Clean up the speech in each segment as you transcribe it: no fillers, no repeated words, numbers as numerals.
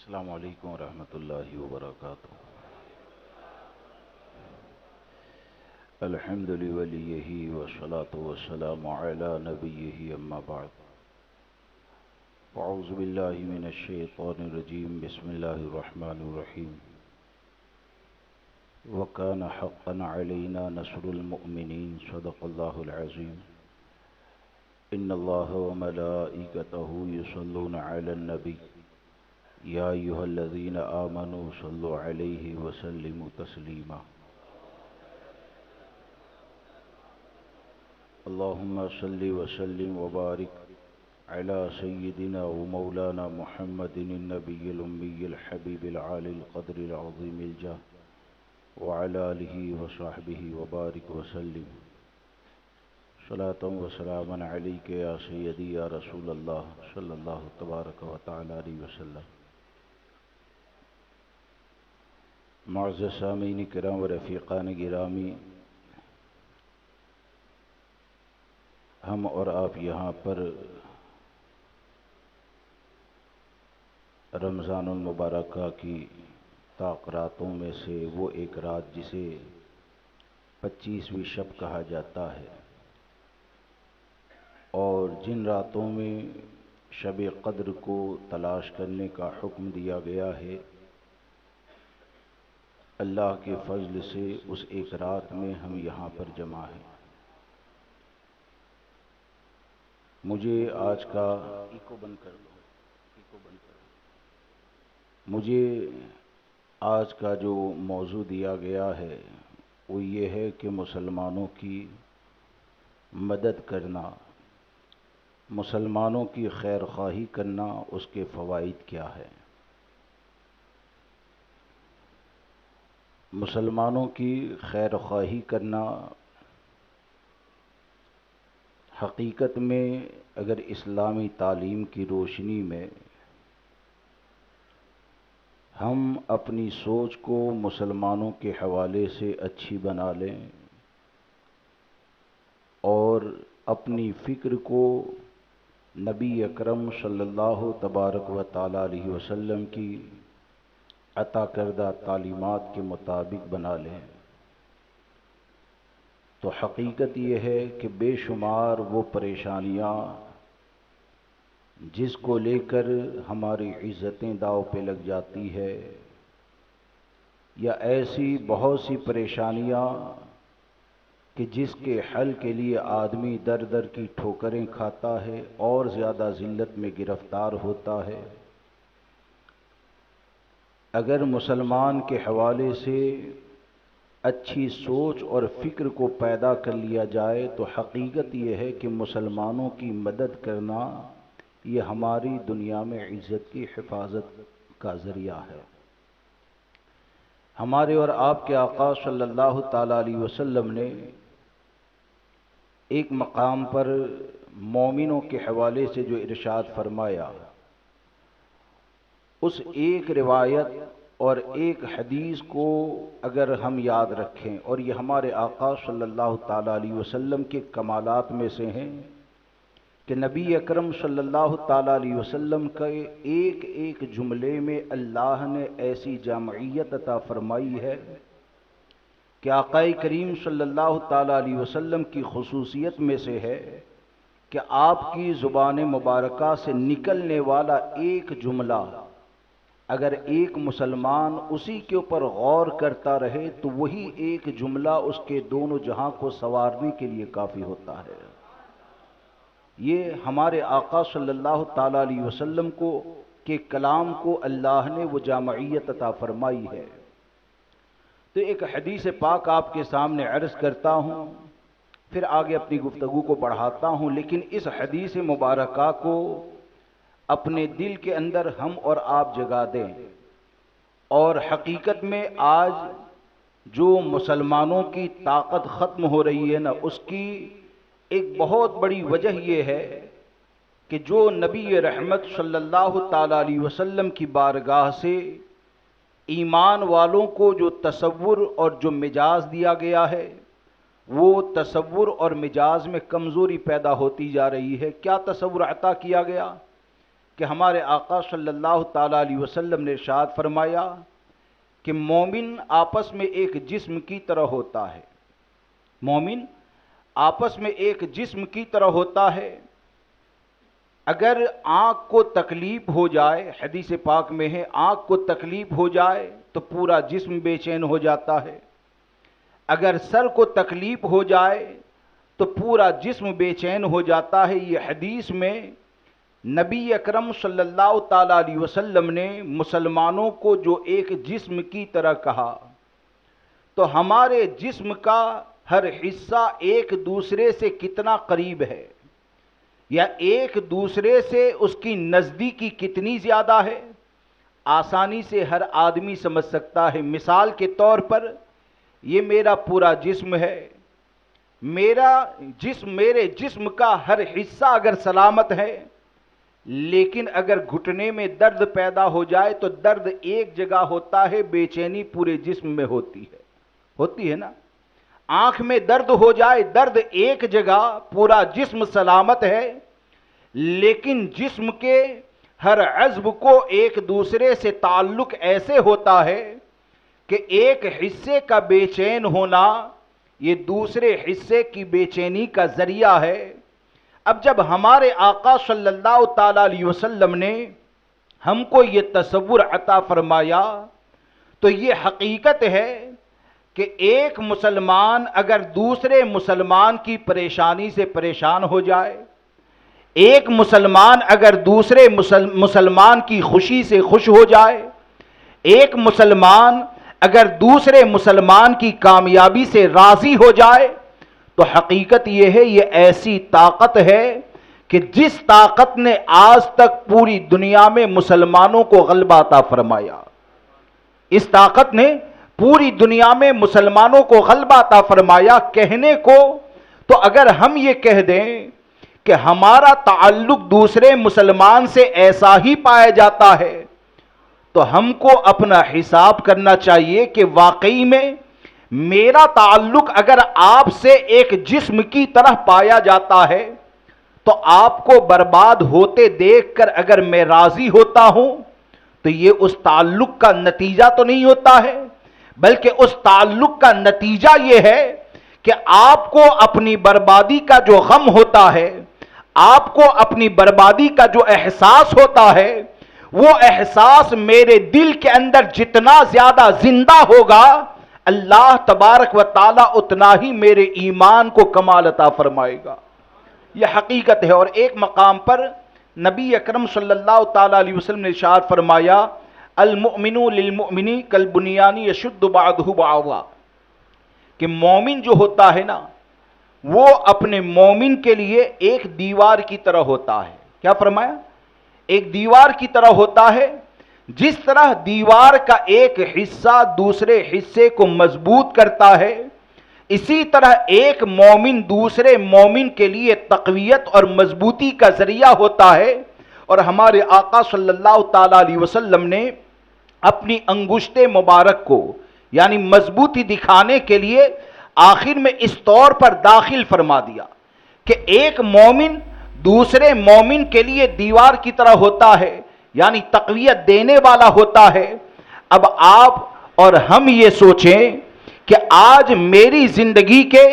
السلام علیکم ورحمۃ اللہ وبرکاتہ۔ الحمد لولیہ والصلاة والسلام علی نبیہ اما بعد۔ اعوذ باللہ من الشیطان الرجیم، بسم اللہ الرحمن الرحیم۔ وکان حقا علینا نصر المؤمنین، صدق اللہ العظیم۔ ان اللہ وملائکتہ یصلون علی النبی یا ایھا الذین آمنوا صلوا علیہ وسلموا تسلیما۔ اللہم صل وسلم وبارک علی سیدنا ومولانا محمد النبی الامی الحبیب العالی القدر العظیم الجاہ وعلی آلہ وصحبہ وبارک وسلم۔ صلاۃ و سلام علیک یا سیدی یا رسول اللہ صلی اللہ تبارک و تعالی علیہ وسلم۔ معزز سامعین کرام و رفیقان گرامی، ہم اور آپ یہاں پر رمضان المبارکہ کی طاق راتوں میں سے وہ ایک رات جسے 25ویں شب کہا جاتا ہے، اور جن راتوں میں شب قدر کو تلاش کرنے کا حکم دیا گیا ہے، اللہ کے فضل سے اس ایک رات میں ہم یہاں پر جمع ہیں۔ مجھے آج کا جو موضوع دیا گیا ہے وہ یہ ہے کہ مسلمانوں کی مدد کرنا، مسلمانوں کی خیر خواہی کرنا، اس کے فوائد کیا ہے۔ مسلمانوں کی خیر خواہی کرنا حقیقت میں اگر اسلامی تعلیم کی روشنی میں ہم اپنی سوچ کو مسلمانوں کے حوالے سے اچھی بنا لیں اور اپنی فکر کو نبی اکرم صلی اللہ تبارک و تعالی علیہ وسلم کی عطا کردہ تعلیمات کے مطابق بنا لیں، تو حقیقت یہ ہے کہ بے شمار وہ پریشانیاں جس کو لے کر ہماری عزتیں داؤ پہ لگ جاتی ہے، یا ایسی بہت سی پریشانیاں کہ جس کے حل کے لیے آدمی در در کی ٹھوکریں کھاتا ہے اور زیادہ ذلت میں گرفتار ہوتا ہے، اگر مسلمان کے حوالے سے اچھی سوچ اور فکر کو پیدا کر لیا جائے تو حقیقت یہ ہے کہ مسلمانوں کی مدد کرنا یہ ہماری دنیا میں عزت کی حفاظت کا ذریعہ ہے۔ ہمارے اور آپ کے آقا صلی اللہ تعالی علیہ وسلم نے ایک مقام پر مومنوں کے حوالے سے جو ارشاد فرمایا، اس ایک روایت اور ایک حدیث کو اگر ہم یاد رکھیں، اور یہ ہمارے آقا صلی اللہ تعالی علیہ وسلم کے کمالات میں سے ہیں کہ نبی اکرم صلی اللہ تعالی علیہ وسلم کے ایک ایک جملے میں اللہ نے ایسی جامعیت عطا فرمائی ہے کہ آقا کریم صلی اللہ تعالی علیہ وسلم کی خصوصیت میں سے ہے کہ آپ کی زبان مبارکہ سے نکلنے والا ایک جملہ اگر ایک مسلمان اسی کے اوپر غور کرتا رہے تو وہی ایک جملہ اس کے دونوں جہاں کو سنوارنے کے لیے کافی ہوتا ہے۔ یہ ہمارے آقا صلی اللہ تعالی علیہ وسلم کو کے کلام کو اللہ نے وہ جامعیت عطا فرمائی ہے۔ تو ایک حدیث پاک آپ کے سامنے عرض کرتا ہوں، پھر آگے اپنی گفتگو کو بڑھاتا ہوں، لیکن اس حدیث مبارکہ کو اپنے دل کے اندر ہم اور آپ جگا دیں۔ اور حقیقت میں آج جو مسلمانوں کی طاقت ختم ہو رہی ہے نا، اس کی ایک بہت بڑی وجہ یہ ہے کہ جو نبی رحمت صلی اللہ تعالی علیہ وسلم کی بارگاہ سے ایمان والوں کو جو تصور اور جو مجاز دیا گیا ہے، وہ تصور اور مجاز میں کمزوری پیدا ہوتی جا رہی ہے۔ کیا تصور عطا کیا گیا کہ کہ ہمارے آقا صلی اللہ تعالیٰ علیہ وسلم نے ارشاد فرمایا کہ مومن آپس میں ایک جسم کی طرح ہوتا ہے، مومن آپس میں ایک جسم کی طرح ہوتا ہے، اگر آنکھ کو تکلیف ہو جائے، حدیث پاک میں ہے آنکھ کو تکلیف ہو جائے تو پورا جسم بے چین ہو جاتا ہے، اگر سر کو تکلیف ہو جائے تو پورا جسم بے چین ہو جاتا ہے۔ یہ حدیث میں نبی اکرم صلی اللہ تعالیٰ علیہ وسلم نے مسلمانوں کو جو ایک جسم کی طرح کہا، تو ہمارے جسم کا ہر حصہ ایک دوسرے سے کتنا قریب ہے یا ایک دوسرے سے اس کی نزدیکی کتنی زیادہ ہے، آسانی سے ہر آدمی سمجھ سکتا ہے۔ مثال کے طور پر یہ میرا پورا جسم ہے، میرے جسم کا ہر حصہ اگر سلامت ہے، لیکن اگر گھٹنے میں درد پیدا ہو جائے تو درد ایک جگہ ہوتا ہے، بے چینی پورے جسم میں ہوتی ہے نا۔ آنکھ میں درد ہو جائے، درد ایک جگہ، پورا جسم سلامت ہے، لیکن جسم کے ہر عضو کو ایک دوسرے سے تعلق ایسے ہوتا ہے کہ ایک حصے کا بے چین ہونا یہ دوسرے حصے کی بے چینی کا ذریعہ ہے۔ اب جب ہمارے آقا صلی اللہ تعالیٰ علیہ وسلم نے ہم کو یہ تصور عطا فرمایا تو یہ حقیقت ہے کہ ایک مسلمان اگر دوسرے مسلمان کی پریشانی سے پریشان ہو جائے، ایک مسلمان اگر دوسرے مسلمان کی خوشی سے خوش ہو جائے، ایک مسلمان اگر دوسرے مسلمان کی کامیابی سے راضی ہو جائے، تو حقیقت یہ ہے یہ ایسی طاقت ہے کہ جس طاقت نے آج تک پوری دنیا میں مسلمانوں کو غلبہ عطا فرمایا، اس طاقت نے پوری دنیا میں مسلمانوں کو غلبہ عطا فرمایا۔ کہنے کو تو اگر ہم یہ کہہ دیں کہ ہمارا تعلق دوسرے مسلمان سے ایسا ہی پایا جاتا ہے، تو ہم کو اپنا حساب کرنا چاہیے کہ واقعی میں میرا تعلق اگر آپ سے ایک جسم کی طرح پایا جاتا ہے تو آپ کو برباد ہوتے دیکھ کر اگر میں راضی ہوتا ہوں تو یہ اس تعلق کا نتیجہ تو نہیں ہوتا ہے، بلکہ اس تعلق کا نتیجہ یہ ہے کہ آپ کو اپنی بربادی کا جو غم ہوتا ہے، آپ کو اپنی بربادی کا جو احساس ہوتا ہے، وہ احساس میرے دل کے اندر جتنا زیادہ زندہ ہوگا، اللہ تبارک و تعالی اتنا ہی میرے ایمان کو کمال عطا فرمائے گا۔ یہ حقیقت ہے۔ اور ایک مقام پر نبی اکرم صلی اللہ تعالی علیہ وسلم نے ارشاد فرمایا، المؤمن للمؤمن کالبنیان یشد بعضہ بعضا، کہ مومن جو ہوتا ہے نا وہ اپنے مومن کے لیے ایک دیوار کی طرح ہوتا ہے۔ کیا فرمایا؟ ایک دیوار کی طرح ہوتا ہے۔ جس طرح دیوار کا ایک حصہ دوسرے حصے کو مضبوط کرتا ہے، اسی طرح ایک مومن دوسرے مومن کے لیے تقویت اور مضبوطی کا ذریعہ ہوتا ہے۔ اور ہمارے آقا صلی اللہ تعالی علیہ وسلم نے اپنی انگشت مبارک کو یعنی مضبوطی دکھانے کے لیے آخر میں اس طور پر داخل فرما دیا کہ ایک مومن دوسرے مومن کے لیے دیوار کی طرح ہوتا ہے، یعنی تقویت دینے والا ہوتا ہے۔ اب آپ اور ہم یہ سوچیں کہ آج میری زندگی کے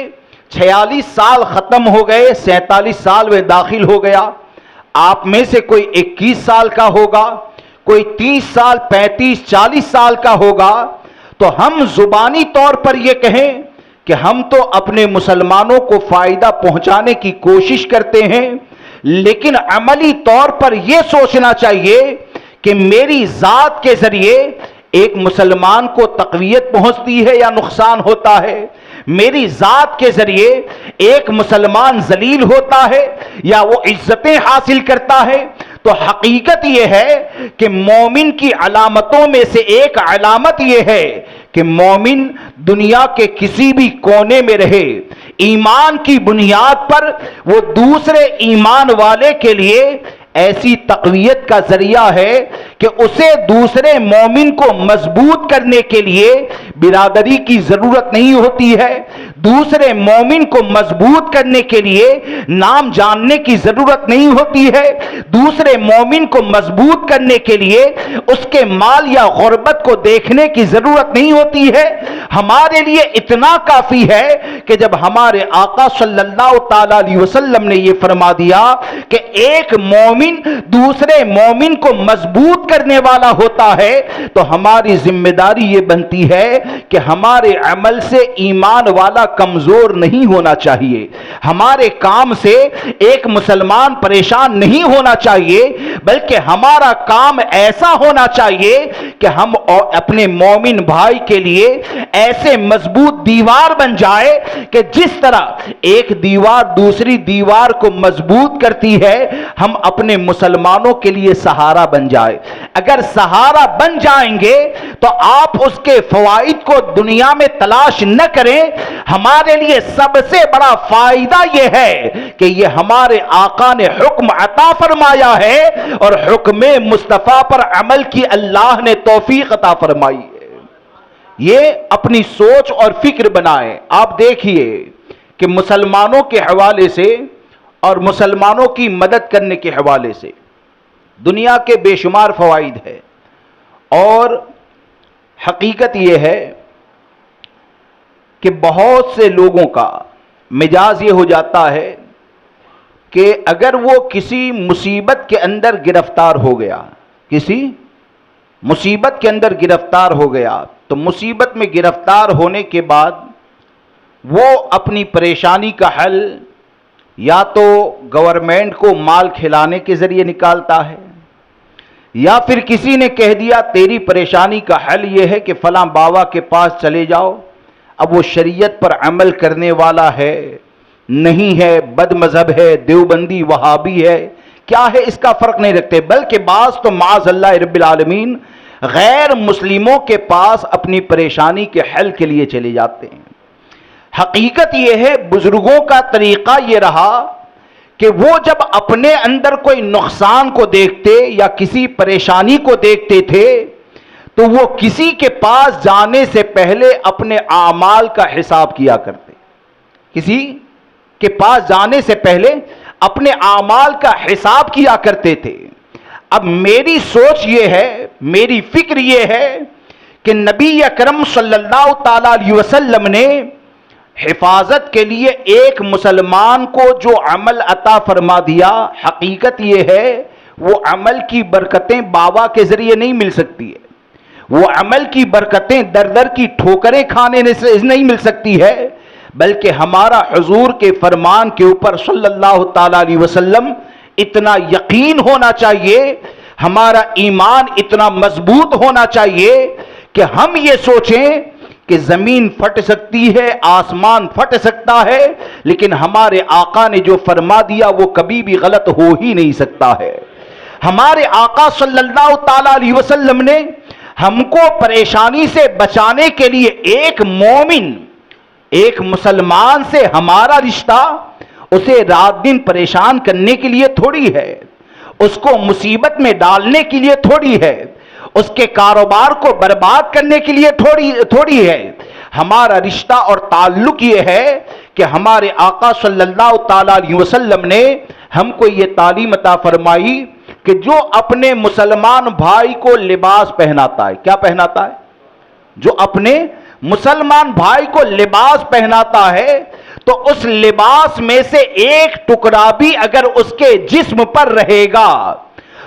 46 سال ختم ہو گئے، 47 سال میں داخل ہو گیا، آپ میں سے کوئی 21 سال کا ہوگا، کوئی 30 سال 35 40 سال کا ہوگا، تو ہم زبانی طور پر یہ کہیں کہ ہم تو اپنے مسلمانوں کو فائدہ پہنچانے کی کوشش کرتے ہیں، لیکن عملی طور پر یہ سوچنا چاہیے کہ میری ذات کے ذریعے ایک مسلمان کو تقویت پہنچتی ہے یا نقصان ہوتا ہے، میری ذات کے ذریعے ایک مسلمان ذلیل ہوتا ہے یا وہ عزتیں حاصل کرتا ہے۔ تو حقیقت یہ ہے کہ مومن کی علامتوں میں سے ایک علامت یہ ہے کہ مومن دنیا کے کسی بھی کونے میں رہے، ایمان کی بنیاد پر وہ دوسرے ایمان والے کے لیے ایسی تقویت کا ذریعہ ہے کہ اسے دوسرے مومن کو مضبوط کرنے کے لیے برادری کی ضرورت نہیں ہوتی ہے، دوسرے مومن کو مضبوط کرنے کے لیے نام جاننے کی ضرورت نہیں ہوتی ہے، دوسرے مومن کو مضبوط کرنے کے لیے اس کے مال یا غربت کو دیکھنے کی ضرورت نہیں ہوتی ہے۔ ہمارے لیے اتنا کافی ہے کہ جب ہمارے آقا صلی اللہ تعالی علیہ وسلم نے یہ فرما دیا کہ ایک مومن دوسرے مومن کو مضبوط کرنے والا ہوتا ہے، تو ہماری ذمہ داری یہ بنتی ہے کہ ہمارے عمل سے ایمان والا کمزور نہیں ہونا چاہیے، ہمارے کام سے ایک مسلمان پریشان نہیں ہونا چاہیے، بلکہ ہمارا کام ایسا ہونا چاہیے کہ ہم اپنے مومن بھائی کے لیے ایسے مضبوط دیوار بن جائے کہ جس طرح ایک دیوار دوسری دیوار کو مضبوط کرتی ہے، ہم اپنے مسلمانوں کے لیے سہارا بن جائے۔ اگر سہارا بن جائیں گے تو آپ اس کے فوائد کو دنیا میں تلاش نہ کریں، ہمارے لیے سب سے بڑا فائدہ یہ ہے کہ یہ ہمارے آقا نے حکم عطا فرمایا ہے اور حکم مصطفیٰ پر عمل کی اللہ نے توفیق عطا فرمائی ہے۔ یہ اپنی سوچ اور فکر بنائیں۔ آپ دیکھیے کہ مسلمانوں کے حوالے سے اور مسلمانوں کی مدد کرنے کے حوالے سے دنیا کے بے شمار فوائد ہے، اور حقیقت یہ ہے کہ بہت سے لوگوں کا مزاج یہ ہو جاتا ہے کہ اگر وہ کسی مصیبت کے اندر گرفتار ہو گیا، کسی مصیبت کے اندر گرفتار ہو گیا، تو مصیبت میں گرفتار ہونے کے بعد وہ اپنی پریشانی کا حل یا تو گورنمنٹ کو مال کھلانے کے ذریعے نکالتا ہے، یا پھر کسی نے کہہ دیا تیری پریشانی کا حل یہ ہے کہ فلاں بابا کے پاس چلے جاؤ، اب وہ شریعت پر عمل کرنے والا ہے نہیں ہے، بد مذہب ہے، دیوبندی وہابی ہے، کیا ہے اس کا فرق نہیں رکھتے، بلکہ بعض تو معاذ اللہ رب العالمین غیر مسلموں کے پاس اپنی پریشانی کے حل کے لیے چلے جاتے ہیں۔ حقیقت یہ ہے بزرگوں کا طریقہ یہ رہا کہ وہ جب اپنے اندر کوئی نقصان کو دیکھتے یا کسی پریشانی کو دیکھتے تھے تو وہ کسی کے پاس جانے سے پہلے اپنے اعمال کا حساب کیا کرتے، کسی کے پاس جانے سے پہلے اپنے اعمال کا حساب کیا کرتے تھے۔ اب میری سوچ یہ ہے، میری فکر یہ ہے کہ نبی اکرم صلی اللہ تعالی علیہ وسلم نے حفاظت کے لیے ایک مسلمان کو جو عمل عطا فرما دیا، حقیقت یہ ہے وہ عمل کی برکتیں بابا کے ذریعے نہیں مل سکتی ہے، وہ عمل کی برکتیں در در کی ٹھوکریں کھانے سے نہیں مل سکتی ہے، بلکہ ہمارا حضور کے فرمان کے اوپر صلی اللہ تعالی علیہ وسلم اتنا یقین ہونا چاہیے، ہمارا ایمان اتنا مضبوط ہونا چاہیے کہ ہم یہ سوچیں کہ زمین پھٹ سکتی ہے، آسمان پھٹ سکتا ہے، لیکن ہمارے آقا نے جو فرما دیا وہ کبھی بھی غلط ہو ہی نہیں سکتا ہے۔ ہمارے آقا صلی اللہ تعالی علیہ وسلم نے ہم کو پریشانی سے بچانے کے لیے ایک مومن، ایک مسلمان سے ہمارا رشتہ اسے رات دن پریشان کرنے کے لیے تھوڑی ہے، اس کو مصیبت میں ڈالنے کے لیے تھوڑی ہے، اس کے کاروبار کو برباد کرنے کے لیے تھوڑی ہے۔ ہمارا رشتہ اور تعلق یہ ہے کہ ہمارے آقا صلی اللہ تعالی علیہ وسلم نے ہم کو یہ تعلیم عطا فرمائی کہ جو اپنے مسلمان بھائی کو لباس پہناتا ہے، کیا پہناتا ہے؟ جو اپنے مسلمان بھائی کو لباس پہناتا ہے تو اس لباس میں سے ایک ٹکڑا بھی اگر اس کے جسم پر رہے گا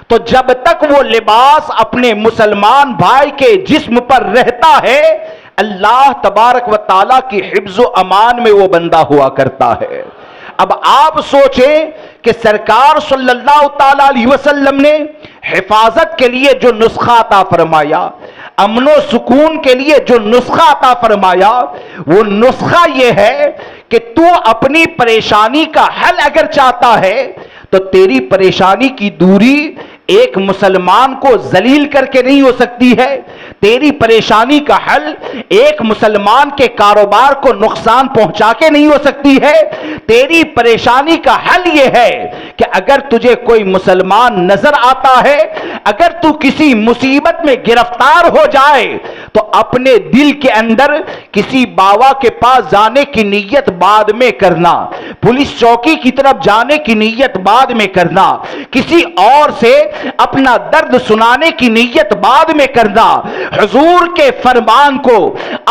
تو جب تک وہ لباس اپنے مسلمان بھائی کے جسم پر رہتا ہے اللہ تبارک و تعالیٰ کی حفظ و امان میں وہ بندہ ہوا کرتا ہے۔ اب آپ سوچیں کہ سرکار صلی اللہ تعالی علیہ وسلم نے حفاظت کے لیے جو نسخہ عطا فرمایا، امن و سکون کے لیے جو نسخہ عطا فرمایا، وہ نسخہ یہ ہے کہ تو اپنی پریشانی کا حل اگر چاہتا ہے تو تیری پریشانی کی دوری ایک مسلمان کو ذلیل کر کے نہیں ہو سکتی ہے، تیری پریشانی کا حل ایک مسلمان کے کاروبار کو نقصان پہنچا کے نہیں ہو سکتی ہے، تیری پریشانی کا حل یہ ہے کہ اگر تجھے کوئی مسلمان نظر آتا ہے، اگر تو کسی مصیبت میں گرفتار ہو جائے تو اپنے دل کے اندر کسی باوا کے پاس جانے کی نیت بعد میں کرنا، پولیس چوکی کی طرف جانے کی نیت بعد میں کرنا، کسی اور سے اپنا درد سنانے کی نیت بعد میں کرنا، حضور کے فرمان کو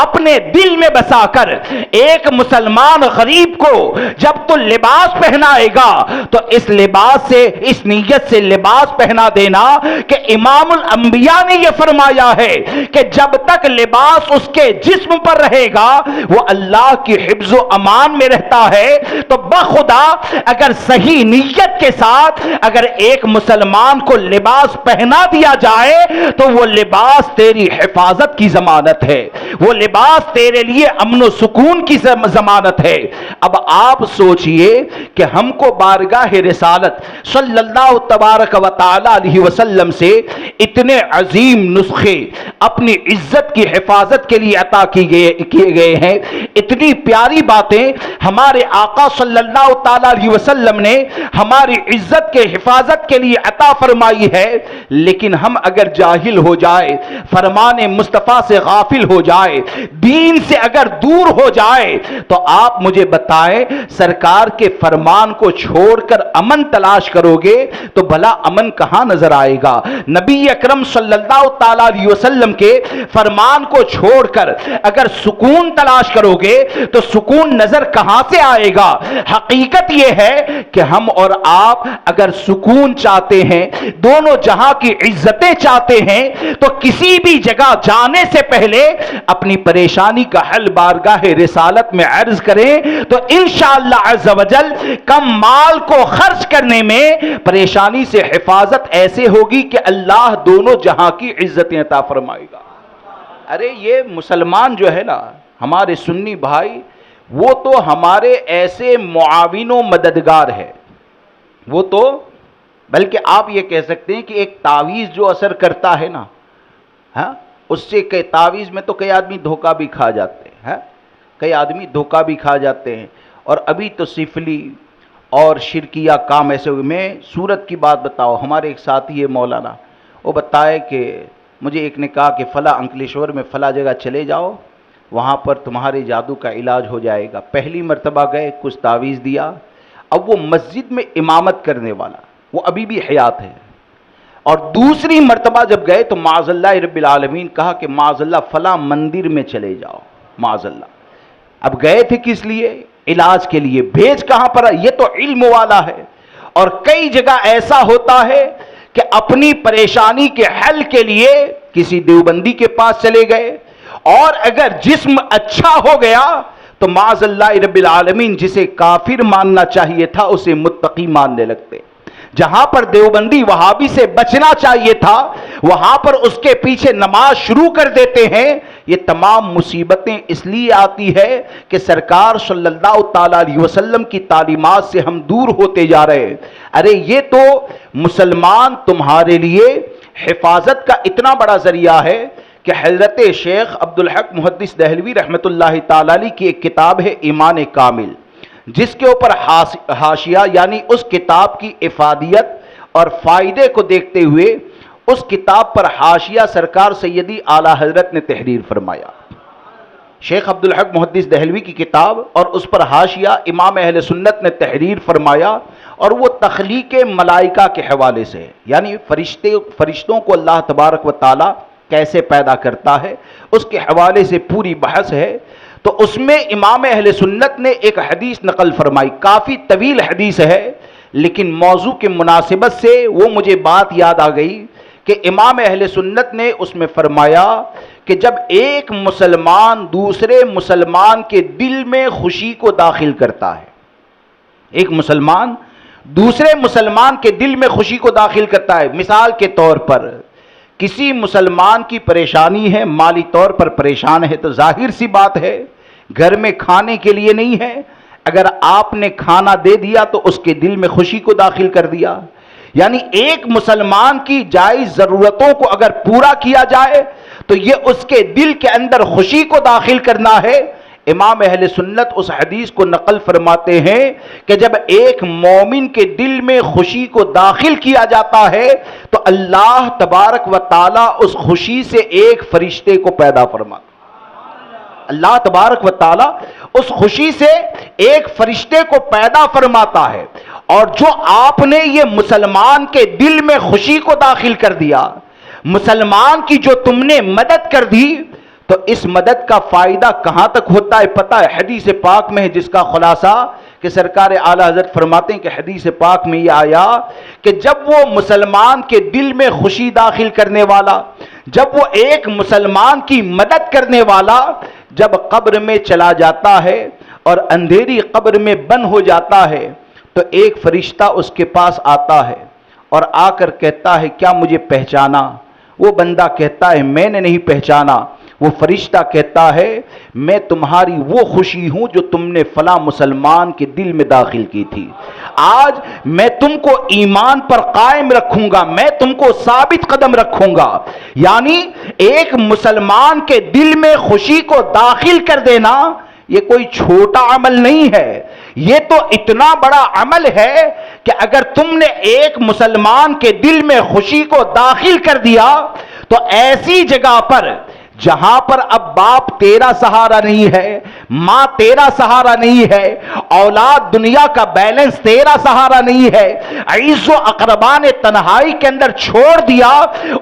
اپنے دل میں بسا کر ایک مسلمان غریب کو جب تو لباس پہنائے گا تو اس لباس سے، اس نیت سے لباس پہنا دینا کہ امام الانبیاء نے یہ فرمایا ہے کہ جب تک لباس اس کے جسم پر رہے گا وہ اللہ کی حفظ و امان میں رہتا ہے۔ تو بخدا اگر صحیح نیت کے ساتھ اگر ایک مسلمان کو لباس پہنا دیا جائے تو وہ لباس تیری حفاظت کی ضمانت ہے، وہ لباس تیرے لیے امن و سکون کی ضمانت ہے۔ اب آپ سوچئے کہ ہم کو بارگاہ رسالت صلی اللہ تبارک و تعالی علیہ وسلم سے اتنے عظیم نسخے اپنی عزت کی حفاظت کے لیے عطا کیے گئے ہیں، اتنی پیاری باتیں ہمارے آقا صلی اللہ تعالی علیہ وسلم نے ہماری عزت کے حفاظت کے لیے عطا فرمائی ہے، لیکن ہم اگر جاہل ہو جائے، فرمان مصطفیٰ سے غافل ہو جائے، دین سے اگر دور ہو جائے تو آپ مجھے بتائیں سرکار کے فرمان کو چھوڑ کر امن تلاش کرو گے تو بھلا امن کہاں نظر آئے گا؟ نبی اکرم صلی اللہ تعالی علیہ وسلم کے فرمان کو چھوڑ کر اگر سکون تلاش کرو گے تو سکون نظر کہاں سے آئے گا؟ حقیقت یہ ہے کہ ہم اور آپ اگر سکون چاہتے ہیں، دونوں جہاں کی عزتیں چاہتے ہیں، تو کسی بھی جگہ جانے سے پہلے اپنی پریشانی کا حل بارگاہ رسالت میں عرض کریں تو انشاءاللہ عز و جل کم مال کو خرچ کرنے میں پریشانی سے حفاظت ایسے ہوگی کہ اللہ دونوں جہاں کی عزتیں عطا فرمائے گا۔ ارے یہ مسلمان جو ہے نا ہمارے سنی بھائی، وہ تو ہمارے ایسے معاون و مددگار ہے، وہ تو بلکہ آپ یہ کہہ سکتے ہیں کہ ایک تعویذ جو اثر کرتا ہے نا، اس سے کئی تعویذ میں تو کئی آدمی دھوکہ بھی کھا جاتے ہیں، کئی آدمی دھوکہ بھی کھا جاتے ہیں، اور ابھی تو سفلی اور شرکیہ کام ایسے ہوئے۔ میں صورت کی بات بتاؤ، ہمارے ایک ساتھی ہے مولانا، وہ بتائے کہ مجھے ایک نے کہا کہ فلاں انکلیشور میں فلاں جگہ چلے جاؤ، وہاں پر تمہارے جادو کا علاج ہو جائے گا۔ پہلی مرتبہ گئے، کچھ تعویذ دیا، اب وہ مسجد میں امامت کرنے والا، وہ ابھی بھی حیات ہے، اور دوسری مرتبہ جب گئے تو معاذ اللہ رب العالمین کہا کہ معاذ اللہ فلاں مندر میں چلے جاؤ، معاذ اللہ۔ اب گئے تھے کس لیے؟ علاج کے لیے۔ بھیج کہاں پر؟ یہ تو علم والا ہے۔ اور کئی جگہ ایسا ہوتا ہے کہ اپنی پریشانی کے حل کے لیے کسی دیوبندی کے پاس چلے گئے، اور اگر جسم اچھا ہو گیا تو معاذ اللہ رب العالمین جسے کافر ماننا چاہیے تھا اسے متقی ماننے لگتے۔ جہاں پر دیوبندی وہابی سے بچنا چاہیے تھا وہاں پر اس کے پیچھے نماز شروع کر دیتے ہیں۔ یہ تمام مصیبتیں اس لیے آتی ہے کہ سرکار صلی اللہ تعالی علیہ وسلم کی تعلیمات سے ہم دور ہوتے جا رہے ہیں۔ ارے یہ تو مسلمان تمہارے لیے حفاظت کا اتنا بڑا ذریعہ ہے کہ حضرت شیخ عبدالحق محدث دہلوی رحمۃ اللہ تعالی علیہ کی ایک کتاب ہے ایمان کامل، جس کے اوپر حاشیہ یعنی اس کتاب کی افادیت اور فائدے کو دیکھتے ہوئے اس کتاب پر حاشیہ سرکار سیدی اعلیٰ حضرت نے تحریر فرمایا۔ شیخ عبدالحق محدث دہلوی کی کتاب اور اس پر حاشیہ امام اہل سنت نے تحریر فرمایا، اور وہ تخلیق ملائکہ کے حوالے سے، یعنی فرشتوں کو اللہ تبارک و تعالی کیسے پیدا کرتا ہے اس کے حوالے سے پوری بحث ہے۔ تو اس میں امام اہل سنت نے ایک حدیث نقل فرمائی، کافی طویل حدیث ہے، لیکن موضوع کے مناسبت سے وہ مجھے بات یاد آ گئی کہ امام اہل سنت نے اس میں فرمایا کہ جب ایک مسلمان دوسرے مسلمان کے دل میں خوشی کو داخل کرتا ہے، ایک مسلمان دوسرے مسلمان کے دل میں خوشی کو داخل کرتا ہے، مثال کے طور پر کسی مسلمان کی پریشانی ہے، مالی طور پر پریشان ہے، تو ظاہر سی بات ہے گھر میں کھانے کے لیے نہیں ہے، اگر آپ نے کھانا دے دیا تو اس کے دل میں خوشی کو داخل کر دیا۔ یعنی ایک مسلمان کی جائز ضرورتوں کو اگر پورا کیا جائے تو یہ اس کے دل کے اندر خوشی کو داخل کرنا ہے۔ امام اہل سنت اس حدیث کو نقل فرماتے ہیں کہ جب ایک مومن کے دل میں خوشی کو داخل کیا جاتا ہے تو اللہ تبارک و تعالی اس خوشی سے ایک فرشتے کو پیدا فرماتا ہے۔ اللہ تبارک و تعالی اس خوشی سے ایک فرشتے کو پیدا فرماتا ہے، اور جو آپ نے یہ مسلمان کے دل میں خوشی کو داخل کر دیا، مسلمان کی جو تم نے مدد کر دی، تو اس مدد کا فائدہ کہاں تک ہوتا ہے پتہ ہے؟ حدیث پاک میں ہے، جس کا خلاصہ کہ سرکار اعلی حضرت فرماتے ہیں کہ حدیث پاک میں یہ آیا کہ جب وہ مسلمان کے دل میں خوشی داخل کرنے والا، جب وہ ایک مسلمان کی مدد کرنے والا جب قبر میں چلا جاتا ہے اور اندھیری قبر میں بند ہو جاتا ہے، تو ایک فرشتہ اس کے پاس آتا ہے اور آ کر کہتا ہے کیا مجھے پہچانا؟ وہ بندہ کہتا ہے میں نے نہیں پہچانا۔ وہ فرشتہ کہتا ہے میں تمہاری وہ خوشی ہوں جو تم نے فلاں مسلمان کے دل میں داخل کی تھی، آج میں تم کو ایمان پر قائم رکھوں گا، میں تم کو ثابت قدم رکھوں گا۔ یعنی ایک مسلمان کے دل میں خوشی کو داخل کر دینا یہ کوئی چھوٹا عمل نہیں ہے، یہ تو اتنا بڑا عمل ہے کہ اگر تم نے ایک مسلمان کے دل میں خوشی کو داخل کر دیا تو ایسی جگہ پر جہاں پر اب باپ تیرا سہارا نہیں ہے، ماں تیرا سہارا نہیں ہے، اولاد دنیا کا بیلنس تیرا سہارا نہیں ہے، عزیز و اقربا نے تنہائی کے اندر چھوڑ دیا،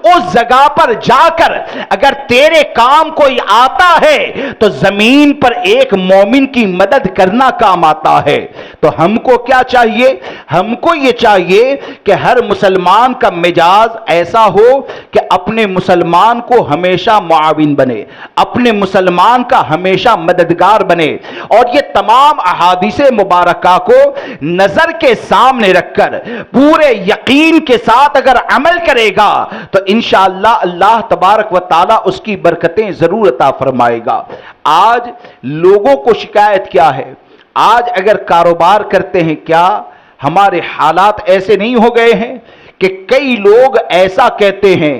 اس جگہ پر جا کر اگر تیرے کام کوئی آتا ہے تو زمین پر ایک مومن کی مدد کرنا کام آتا ہے۔ تو ہم کو کیا چاہیے؟ ہم کو یہ چاہیے کہ ہر مسلمان کا مزاج ایسا ہو کہ اپنے مسلمان کو ہمیشہ معاون بنے، اپنے مسلمان کا ہمیشہ مددگار بنے، اور یہ تمام احادیث مبارکہ کو نظر کے سامنے رکھ کر پورے یقین کے ساتھ اگر عمل کرے گا تو انشاءاللہ اللہ تبارک و تعالی اس کی برکتیں ضرور عطا فرمائے گا۔ آج لوگوں کو شکایت کیا ہے؟ آج اگر کاروبار کرتے ہیں، کیا ہمارے حالات ایسے نہیں ہو گئے ہیں کہ کئی لوگ ایسا کہتے ہیں،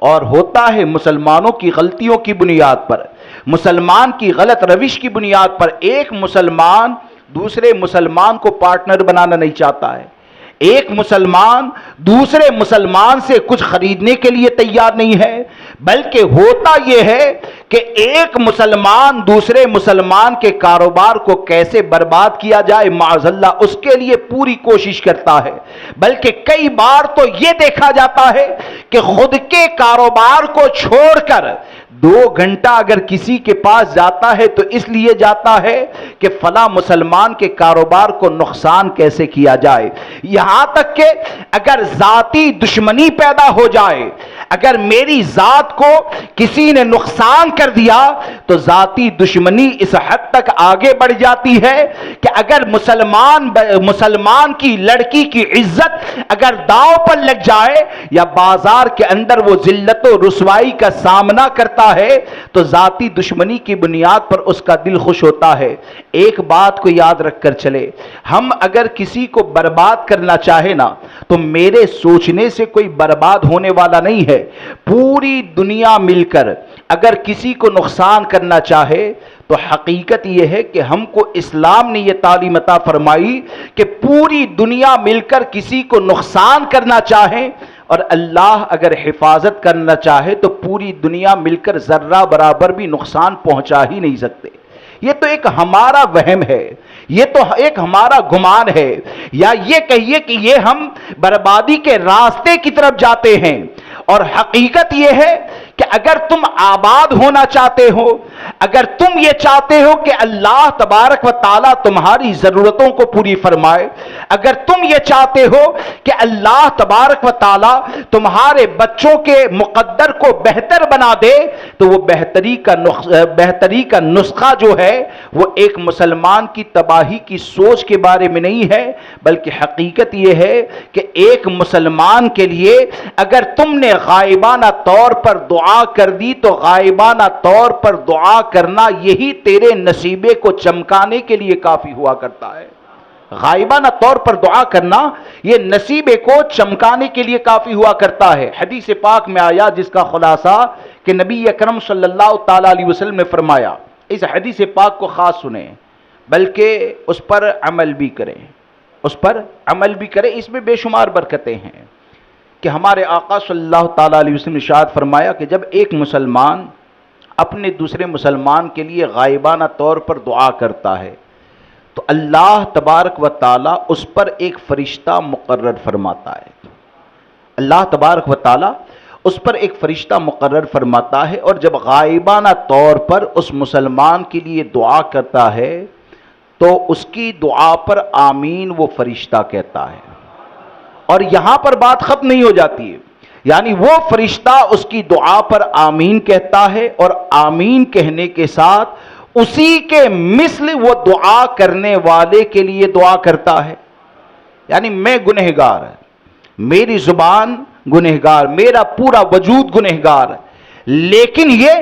اور ہوتا ہے مسلمانوں کی غلطیوں کی بنیاد پر، مسلمان کی غلط روش کی بنیاد پر ایک مسلمان دوسرے مسلمان کو پارٹنر بنانا نہیں چاہتا ہے، ایک مسلمان دوسرے مسلمان سے کچھ خریدنے کے لیے تیار نہیں ہے، بلکہ ہوتا یہ ہے کہ ایک مسلمان دوسرے مسلمان کے کاروبار کو کیسے برباد کیا جائے معاذ اللہ اس کے لیے پوری کوشش کرتا ہے۔ بلکہ کئی بار تو یہ دیکھا جاتا ہے کہ خود کے کاروبار کو چھوڑ کر 2 گھنٹہ اگر کسی کے پاس جاتا ہے تو اس لیے جاتا ہے کہ فلاں مسلمان کے کاروبار کو نقصان کیسے کیا جائے، یہاں تک کہ اگر ذاتی دشمنی پیدا ہو جائے، اگر میری ذات کو کسی نے نقصان کر دیا تو ذاتی دشمنی اس حد تک آگے بڑھ جاتی ہے کہ اگر مسلمان کی لڑکی کی عزت اگر داؤ پر لگ جائے یا بازار کے اندر وہ ذلت و رسوائی کا سامنا کرتا ہے تو ذاتی دشمنی کی بنیاد پر اس کا دل خوش ہوتا ہے۔ ایک بات کو یاد رکھ کر چلے، ہم اگر کسی کو برباد کرنا چاہے نا تو میرے سوچنے سے کوئی برباد ہونے والا نہیں ہے، پوری دنیا مل کر اگر کسی کو نقصان کرنا چاہے تو حقیقت یہ ہے کہ ہم کو اسلام نے یہ تعلیم عطا فرمائی کہ پوری دنیا مل کر کسی کو نقصان کرنا چاہیں، اور اللہ اگر حفاظت کرنا چاہے تو پوری دنیا مل کر ذرہ برابر بھی نقصان پہنچا ہی نہیں سکتے۔ یہ تو ایک ہمارا وہم ہے، یہ تو ایک ہمارا گمان ہے، یا یہ کہیے کہ یہ ہم بربادی کے راستے کی طرف جاتے ہیں۔ اور حقیقت یہ ہے کہ اگر تم آباد ہونا چاہتے ہو، اگر تم یہ چاہتے ہو کہ اللہ تبارک و تعالیٰ تمہاری ضرورتوں کو پوری فرمائے، اگر تم یہ چاہتے ہو کہ اللہ تبارک و تعالیٰ تمہارے بچوں کے مقدر کو بہتر بنا دے، تو وہ بہتری کا نسخہ جو ہے وہ ایک مسلمان کی تباہی کی سوچ کے بارے میں نہیں ہے، بلکہ حقیقت یہ ہے کہ ایک مسلمان کے لیے اگر تم نے غائبانہ طور پر دعا کر دی تو غائبانہ طور پر دعا کرنا یہی تیرے نصیبے کو چمکانے کے لیے کافی ہوا کرتا ہے۔ غائبانہ طور پر دعا کرنا یہ نصیبے کو چمکانے کے لیے کافی ہوا کرتا ہے۔ حدیث پاک میں آیا جس کا خلاصہ کہ نبی اکرم صلی اللہ تعالی علیہ وسلم نے فرمایا اس حدیث پاک کو خاص سنیں بلکہ اس پر عمل بھی کریں، اس پر عمل بھی کریں، اس میں بے شمار برکتیں ہیں کہ ہمارے آقا صلی اللہ تعالیٰ علیہ وسلم نے ارشاد فرمایا کہ جب ایک مسلمان اپنے دوسرے مسلمان کے لیے غائبانہ طور پر دعا کرتا ہے تو اللہ تبارک و تعالیٰ اس پر ایک فرشتہ مقرر فرماتا ہے، اللہ تبارک و تعالیٰ اس پر ایک فرشتہ مقرر فرماتا ہے، اور جب غائبانہ طور پر اس مسلمان کے لیے دعا کرتا ہے تو اس کی دعا پر آمین وہ فرشتہ کہتا ہے۔ اور یہاں پر بات ختم نہیں ہو جاتی ہے، یعنی وہ فرشتہ اس کی دعا پر آمین کہتا ہے، اور آمین کہنے کے ساتھ اسی کے مثل وہ دعا کرنے والے کے لیے دعا کرتا ہے۔ یعنی میں گنہگار، میری زبان گنہگار، میرا پورا وجود گنہگار، لیکن یہ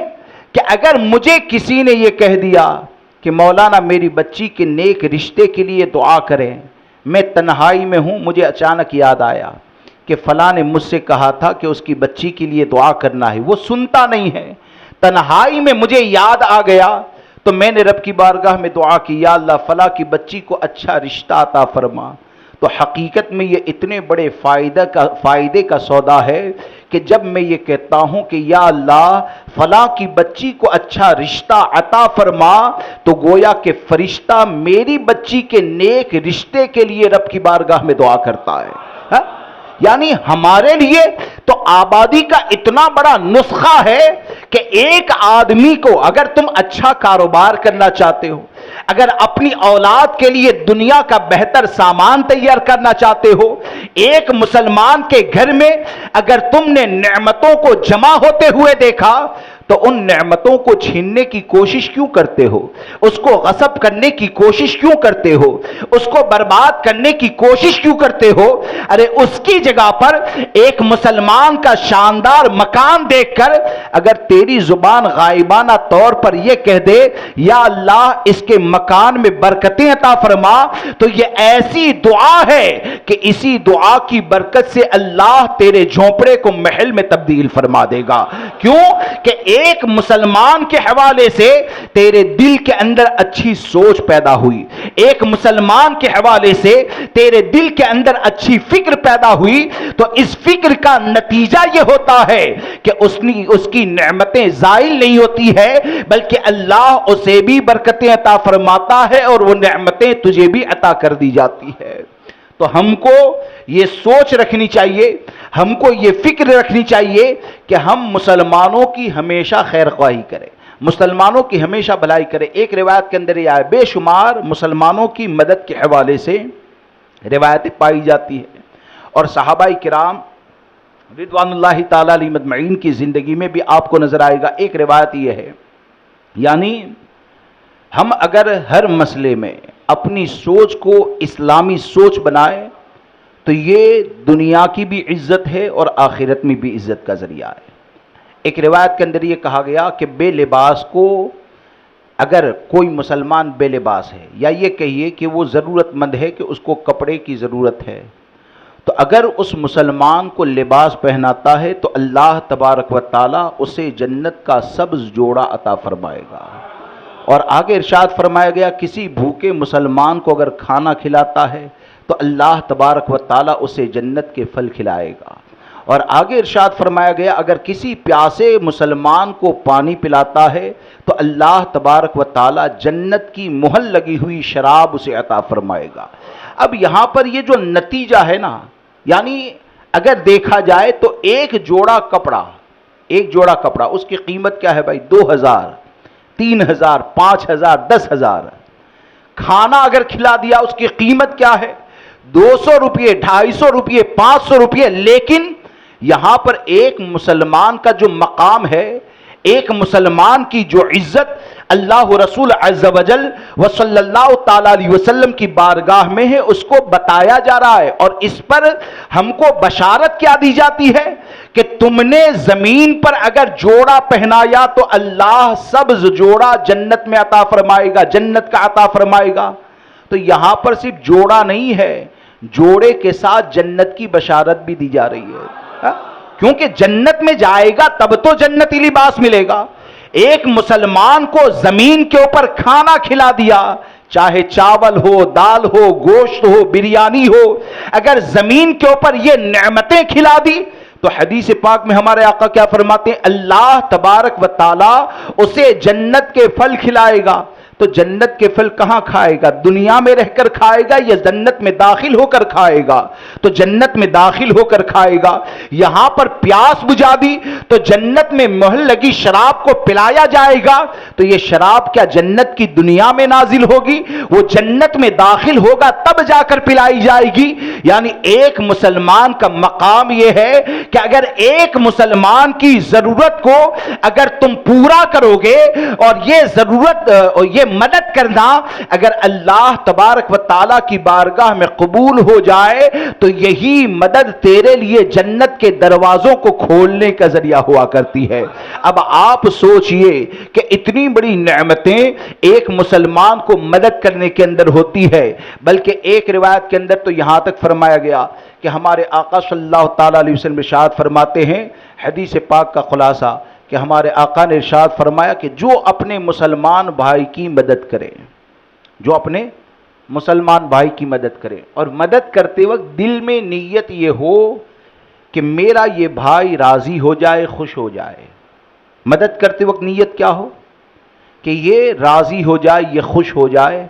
کہ اگر مجھے کسی نے یہ کہہ دیا کہ مولانا میری بچی کے نیک رشتے کے لیے دعا کریں، میں تنہائی میں ہوں، مجھے اچانک یاد آیا کہ فلاں نے مجھ سے کہا تھا کہ اس کی بچی کے لیے دعا کرنا ہے، وہ سنتا نہیں ہے، تنہائی میں مجھے یاد آ گیا تو میں نے رب کی بارگاہ میں دعا کی، یا اللہ فلاں کی بچی کو اچھا رشتہ عطا فرما۔ تو حقیقت میں یہ اتنے بڑے فائدے کا سودا ہے کہ جب میں یہ کہتا ہوں کہ یا اللہ فلاں کی بچی کو اچھا رشتہ عطا فرما، تو گویا کہ فرشتہ میری بچی کے نیک رشتے کے لیے رب کی بارگاہ میں دعا کرتا ہے۔ یعنی ہمارے لیے تو آبادی کا اتنا بڑا نسخہ ہے کہ ایک آدمی کو اگر تم اچھا کاروبار کرنا چاہتے ہو، اگر اپنی اولاد کے لیے دنیا کا بہتر سامان تیار کرنا چاہتے ہو، ایک مسلمان کے گھر میں اگر تم نے نعمتوں کو جمع ہوتے ہوئے دیکھا تو ان نعمتوں کو چھیننے کی کوشش کیوں کرتے ہو؟ اس کو غصب کرنے کی کوشش کیوں کرتے ہو؟ اس کو برباد کرنے کی کوشش کیوں کرتے ہو؟ ارے اس کی جگہ پر ایک مسلمان کا شاندار مکان دیکھ کر اگر تیری زبان غائبانہ طور پر یہ کہہ دے یا اللہ اس کے مکان میں برکتیں عطا فرما، تو یہ ایسی دعا ہے کہ اسی دعا کی برکت سے اللہ تیرے جھونپڑے کو محل میں تبدیل فرما دے گا۔ کیوں کہ ایک مسلمان کے حوالے سے تیرے دل کے اندر اچھی سوچ پیدا ہوئی، ایک مسلمان کے حوالے سے تیرے دل کے اندر اچھی فکر پیدا ہوئی، تو اس فکر کا نتیجہ یہ ہوتا ہے کہ اس کی نعمتیں زائل نہیں ہوتی ہے، بلکہ اللہ اسے بھی برکتیں عطا فرماتا ہے اور وہ نعمتیں تجھے بھی عطا کر دی جاتی ہے۔ تو ہم کو یہ سوچ رکھنی چاہیے، ہم کو یہ فکر رکھنی چاہیے کہ ہم مسلمانوں کی ہمیشہ خیر خواہی کریں، مسلمانوں کی ہمیشہ بھلائی کریں۔ ایک روایت کے اندر یہ آئے، بے شمار مسلمانوں کی مدد کے حوالے سے روایتیں پائی جاتی ہیں، اور صحابہ کرام رضوان اللہ تعالیٰ علیہ مجمعین کی زندگی میں بھی آپ کو نظر آئے گا۔ ایک روایت یہ ہے، یعنی ہم اگر ہر مسئلے میں اپنی سوچ کو اسلامی سوچ بنائیں تو یہ دنیا کی بھی عزت ہے اور آخرت میں بھی عزت کا ذریعہ ہے۔ ایک روایت کے اندر یہ کہا گیا کہ بے لباس کو اگر کوئی مسلمان بے لباس ہے، یا یہ کہیے کہ وہ ضرورت مند ہے کہ اس کو کپڑے کی ضرورت ہے، تو اگر اس مسلمان کو لباس پہناتا ہے تو اللہ تبارک و تعالیٰ اسے جنت کا سبز جوڑا عطا فرمائے گا۔ اور آگے ارشاد فرمایا گیا کسی بھوکے مسلمان کو اگر کھانا کھلاتا ہے تو اللہ تبارک و تعالیٰ اسے جنت کے پھل کھلائے گا۔ اور آگے ارشاد فرمایا گیا اگر کسی پیاسے مسلمان کو پانی پلاتا ہے تو اللہ تبارک و تعالیٰ جنت کی مہر لگی ہوئی شراب اسے عطا فرمائے گا۔ اب یہاں پر یہ جو نتیجہ ہے نا، یعنی اگر دیکھا جائے تو ایک جوڑا کپڑا اس کی قیمت کیا ہے بھائی؟ 2000، 3000، 5000، 10000۔ کھانا اگر کھلا دیا اس کی قیمت کیا ہے؟ 200 روپئے، 250 روپئے، 500 روپئے۔ لیکن یہاں پر ایک مسلمان کا جو مقام ہے، ایک مسلمان کی جو عزت اللہ رسول عز و جل و صلی اللہ تعالی علیہ وسلم کی بارگاہ میں ہے، اس کو بتایا جا رہا ہے۔ اور اس پر ہم کو بشارت کیا دی جاتی ہے کہ تم نے زمین پر اگر جوڑا پہنایا تو اللہ سبز جوڑا جنت میں عطا فرمائے گا، جنت کا عطا فرمائے گا۔ تو یہاں پر صرف جوڑا نہیں ہے، جوڑے کے ساتھ جنت کی بشارت بھی دی جا رہی ہے، کیونکہ جنت میں جائے گا تب تو جنتی لباس ملے گا۔ ایک مسلمان کو زمین کے اوپر کھانا کھلا دیا، چاہے چاول ہو، دال ہو، گوشت ہو، بریانی ہو، اگر زمین کے اوپر یہ نعمتیں کھلا دی تو حدیث پاک میں ہمارے آقا کیا فرماتے ہیں؟ اللہ تبارک و تعالی اسے جنت کے پھل کھلائے گا۔ تو جنت کے پھل کہاں کھائے گا؟ دنیا میں رہ کر کھائے گا یا جنت میں داخل ہو کر کھائے گا؟ تو جنت میں داخل ہو کر کھائے گا۔ یہاں پر پیاس بجھا دی تو جنت میں مہر لگی شراب کو پلایا جائے گا، تو یہ شراب کیا جنت کی دنیا میں نازل ہوگی؟ وہ جنت میں داخل ہوگا تب جا کر پلائی جائے گی۔ یعنی ایک مسلمان کا مقام یہ ہے کہ اگر ایک مسلمان کی ضرورت کو اگر تم پورا کرو گے، اور یہ ضرورت اور یہ مدد کرنا اگر اللہ تبارک و تعالیٰ کی بارگاہ میں قبول ہو جائے تو یہی مدد تیرے لیے جنت کے دروازوں کو کھولنے کا ذریعہ ہوا کرتی ہے۔ اب آپ سوچئے کہ اتنی بڑی نعمتیں ایک مسلمان کو مدد کرنے کے اندر ہوتی ہے، بلکہ ایک روایت کے اندر تو یہاں تک فرمایا گیا کہ ہمارے آقا صلی اللہ تعالیٰ علیہ وسلم ارشاد فرماتے ہیں، حدیث پاک کا خلاصہ کہ ہمارے آقا نے ارشاد فرمایا کہ جو اپنے مسلمان بھائی کی مدد کرے، جو اپنے مسلمان بھائی کی مدد کرے، اور مدد کرتے وقت دل میں نیت یہ ہو کہ میرا یہ بھائی راضی ہو جائے، خوش ہو جائے۔ مدد کرتے وقت نیت کیا ہو کہ یہ راضی ہو جائے، یہ خوش ہو جائے۔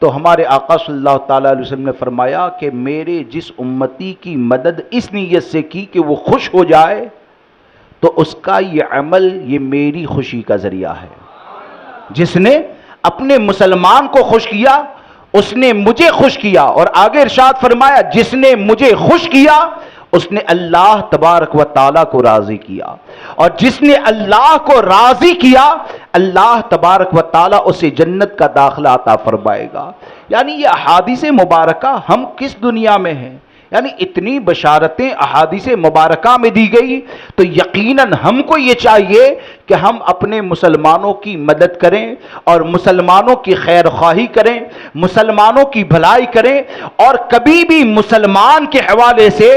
تو ہمارے آقا صلی اللہ تعالیٰ علیہ وسلم نے فرمایا کہ میرے جس امتی کی مدد اس نیت سے کی کہ وہ خوش ہو جائے، تو اس کا یہ عمل یہ میری خوشی کا ذریعہ ہے۔ جس نے اپنے مسلمان کو خوش کیا اس نے مجھے خوش کیا، اور آگے ارشاد فرمایا جس نے مجھے خوش کیا اس نے اللہ تبارک و تعالیٰ کو راضی کیا، اور جس نے اللہ کو راضی کیا اللہ تبارک و تعالیٰ اسے جنت کا داخلہ عطا فرمائے گا۔ یعنی یہ احادیث مبارکہ ہم کس دنیا میں ہیں؟ یعنی اتنی بشارتیں احادیث مبارکہ میں دی گئی، تو یقیناً ہم کو یہ چاہیے کہ ہم اپنے مسلمانوں کی مدد کریں اور مسلمانوں کی خیر خواہی کریں، مسلمانوں کی بھلائی کریں، اور کبھی بھی مسلمان کے حوالے سے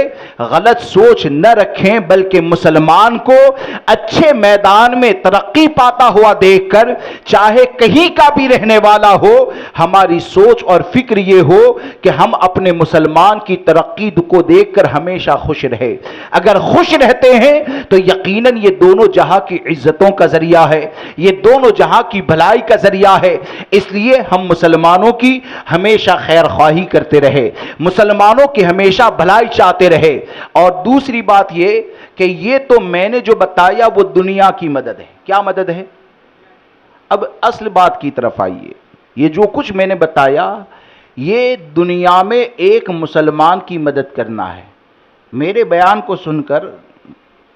غلط سوچ نہ رکھیں، بلکہ مسلمان کو اچھے میدان میں ترقی پاتا ہوا دیکھ کر چاہے کہیں کا بھی رہنے والا ہو، ہماری سوچ اور فکر یہ ہو کہ ہم اپنے مسلمان کی ترقی کو دیکھ کر ہمیشہ خوش رہے۔ اگر خوش رہتے ہیں تو یقیناً یہ دونوں جہاں کی عزتوں کا ذریعہ ہے، یہ دونوں جہاں کی بھلائی کا ذریعہ ہے۔ اس لیے ہم مسلمانوں کی ہمیشہ خیر خواہی کرتے رہے، مسلمانوں کی ہمیشہ بھلائی چاہتے رہے۔ اور دوسری بات یہ کہ یہ تو میں نے جو بتایا وہ دنیا کی مدد ہے۔ کیا مدد ہے؟ اب اصل بات کی طرف آئیے۔ یہ جو کچھ میں نے بتایا یہ دنیا میں ایک مسلمان کی مدد کرنا ہے۔ میرے بیان کو سن کر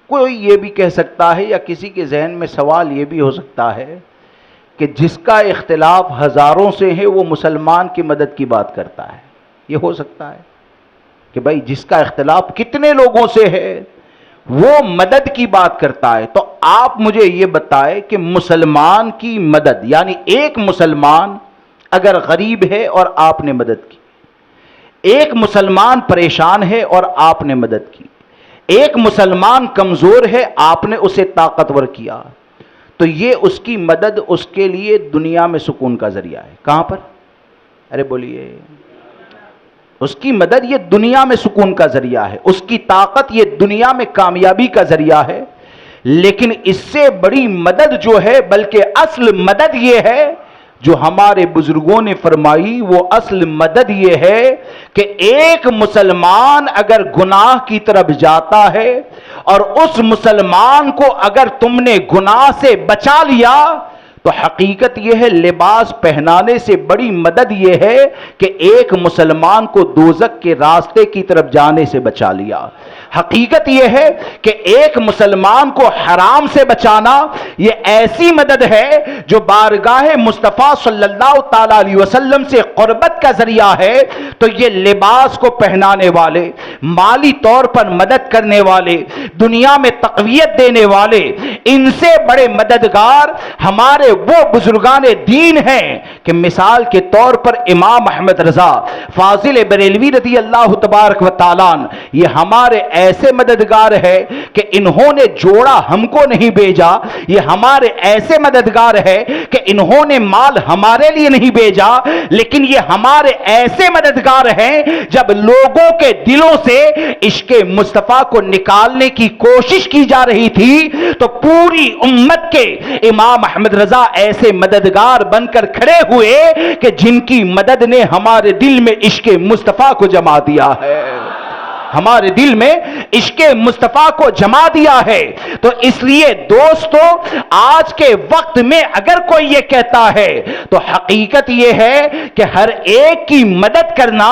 کوئی یہ بھی کہہ سکتا ہے یا کسی کے ذہن میں سوال یہ بھی ہو سکتا ہے کہ جس کا اختلاف ہزاروں سے ہے وہ مسلمان کی مدد کی بات کرتا ہے۔ یہ ہو سکتا ہے کہ بھائی جس کا اختلاف کتنے لوگوں سے ہے وہ مدد کی بات کرتا ہے۔ تو آپ مجھے یہ بتائیں کہ مسلمان کی مدد، یعنی ایک مسلمان اگر غریب ہے اور آپ نے مدد کی، ایک مسلمان پریشان ہے اور آپ نے مدد کی، ایک مسلمان کمزور ہے آپ نے اسے طاقتور کیا، تو یہ اس کی مدد اس کے لیے دنیا میں سکون کا ذریعہ ہے۔ کہاں پر؟ ارے بولیے۔ اس کی مدد یہ دنیا میں سکون کا ذریعہ ہے، اس کی طاقت یہ دنیا میں کامیابی کا ذریعہ ہے۔ لیکن اس سے بڑی مدد جو ہے، بلکہ اصل مدد یہ ہے جو ہمارے بزرگوں نے فرمائی، وہ اصل مدد یہ ہے کہ ایک مسلمان اگر گناہ کی طرف جاتا ہے اور اس مسلمان کو اگر تم نے گناہ سے بچا لیا تو حقیقت یہ ہے لباس پہنانے سے بڑی مدد یہ ہے کہ ایک مسلمان کو دوزخ کے راستے کی طرف جانے سے بچا لیا۔ حقیقت یہ ہے کہ ایک مسلمان کو حرام سے بچانا یہ ایسی مدد ہے جو بارگاہ مصطفیٰ صلی اللہ تعالیٰ علیہ وسلم سے قربت کا ذریعہ ہے۔ تو یہ لباس کو پہنانے والے، مالی طور پر مدد کرنے والے، دنیا میں تقویت دینے والے، ان سے بڑے مددگار ہمارے وہ بزرگان دین ہیں کہ مثال کے طور پر امام احمد رضا فاضل بریلوی رضی اللہ تبارک و تعالیٰ، یہ ہمارے ایسے مددگار ہے کہ انہوں نے جوڑا ہم کو نہیں بھیجا، یہ ہمارے ایسے مددگار ہے کہ انہوں نے مال ہمارے لیے نہیں بھیجا، لیکن یہ ہمارے ایسے مددگار ہیں جب لوگوں کے دلوں سے عشق مصطفیٰ کو نکالنے کی کوشش کی جا رہی تھی تو پوری امت کے امام احمد رضا ایسے مددگار بن کر کھڑے ہوئے کہ جن کی مدد نے ہمارے دل میں عشق مصطفیٰ کو جما دیا ہے، ہمارے دل میں عشق مصطفیٰ کو جما دیا ہے۔ تو اس لیے دوستو، آج کے وقت میں اگر کوئی یہ کہتا ہے تو حقیقت یہ ہے کہ ہر ایک کی مدد کرنا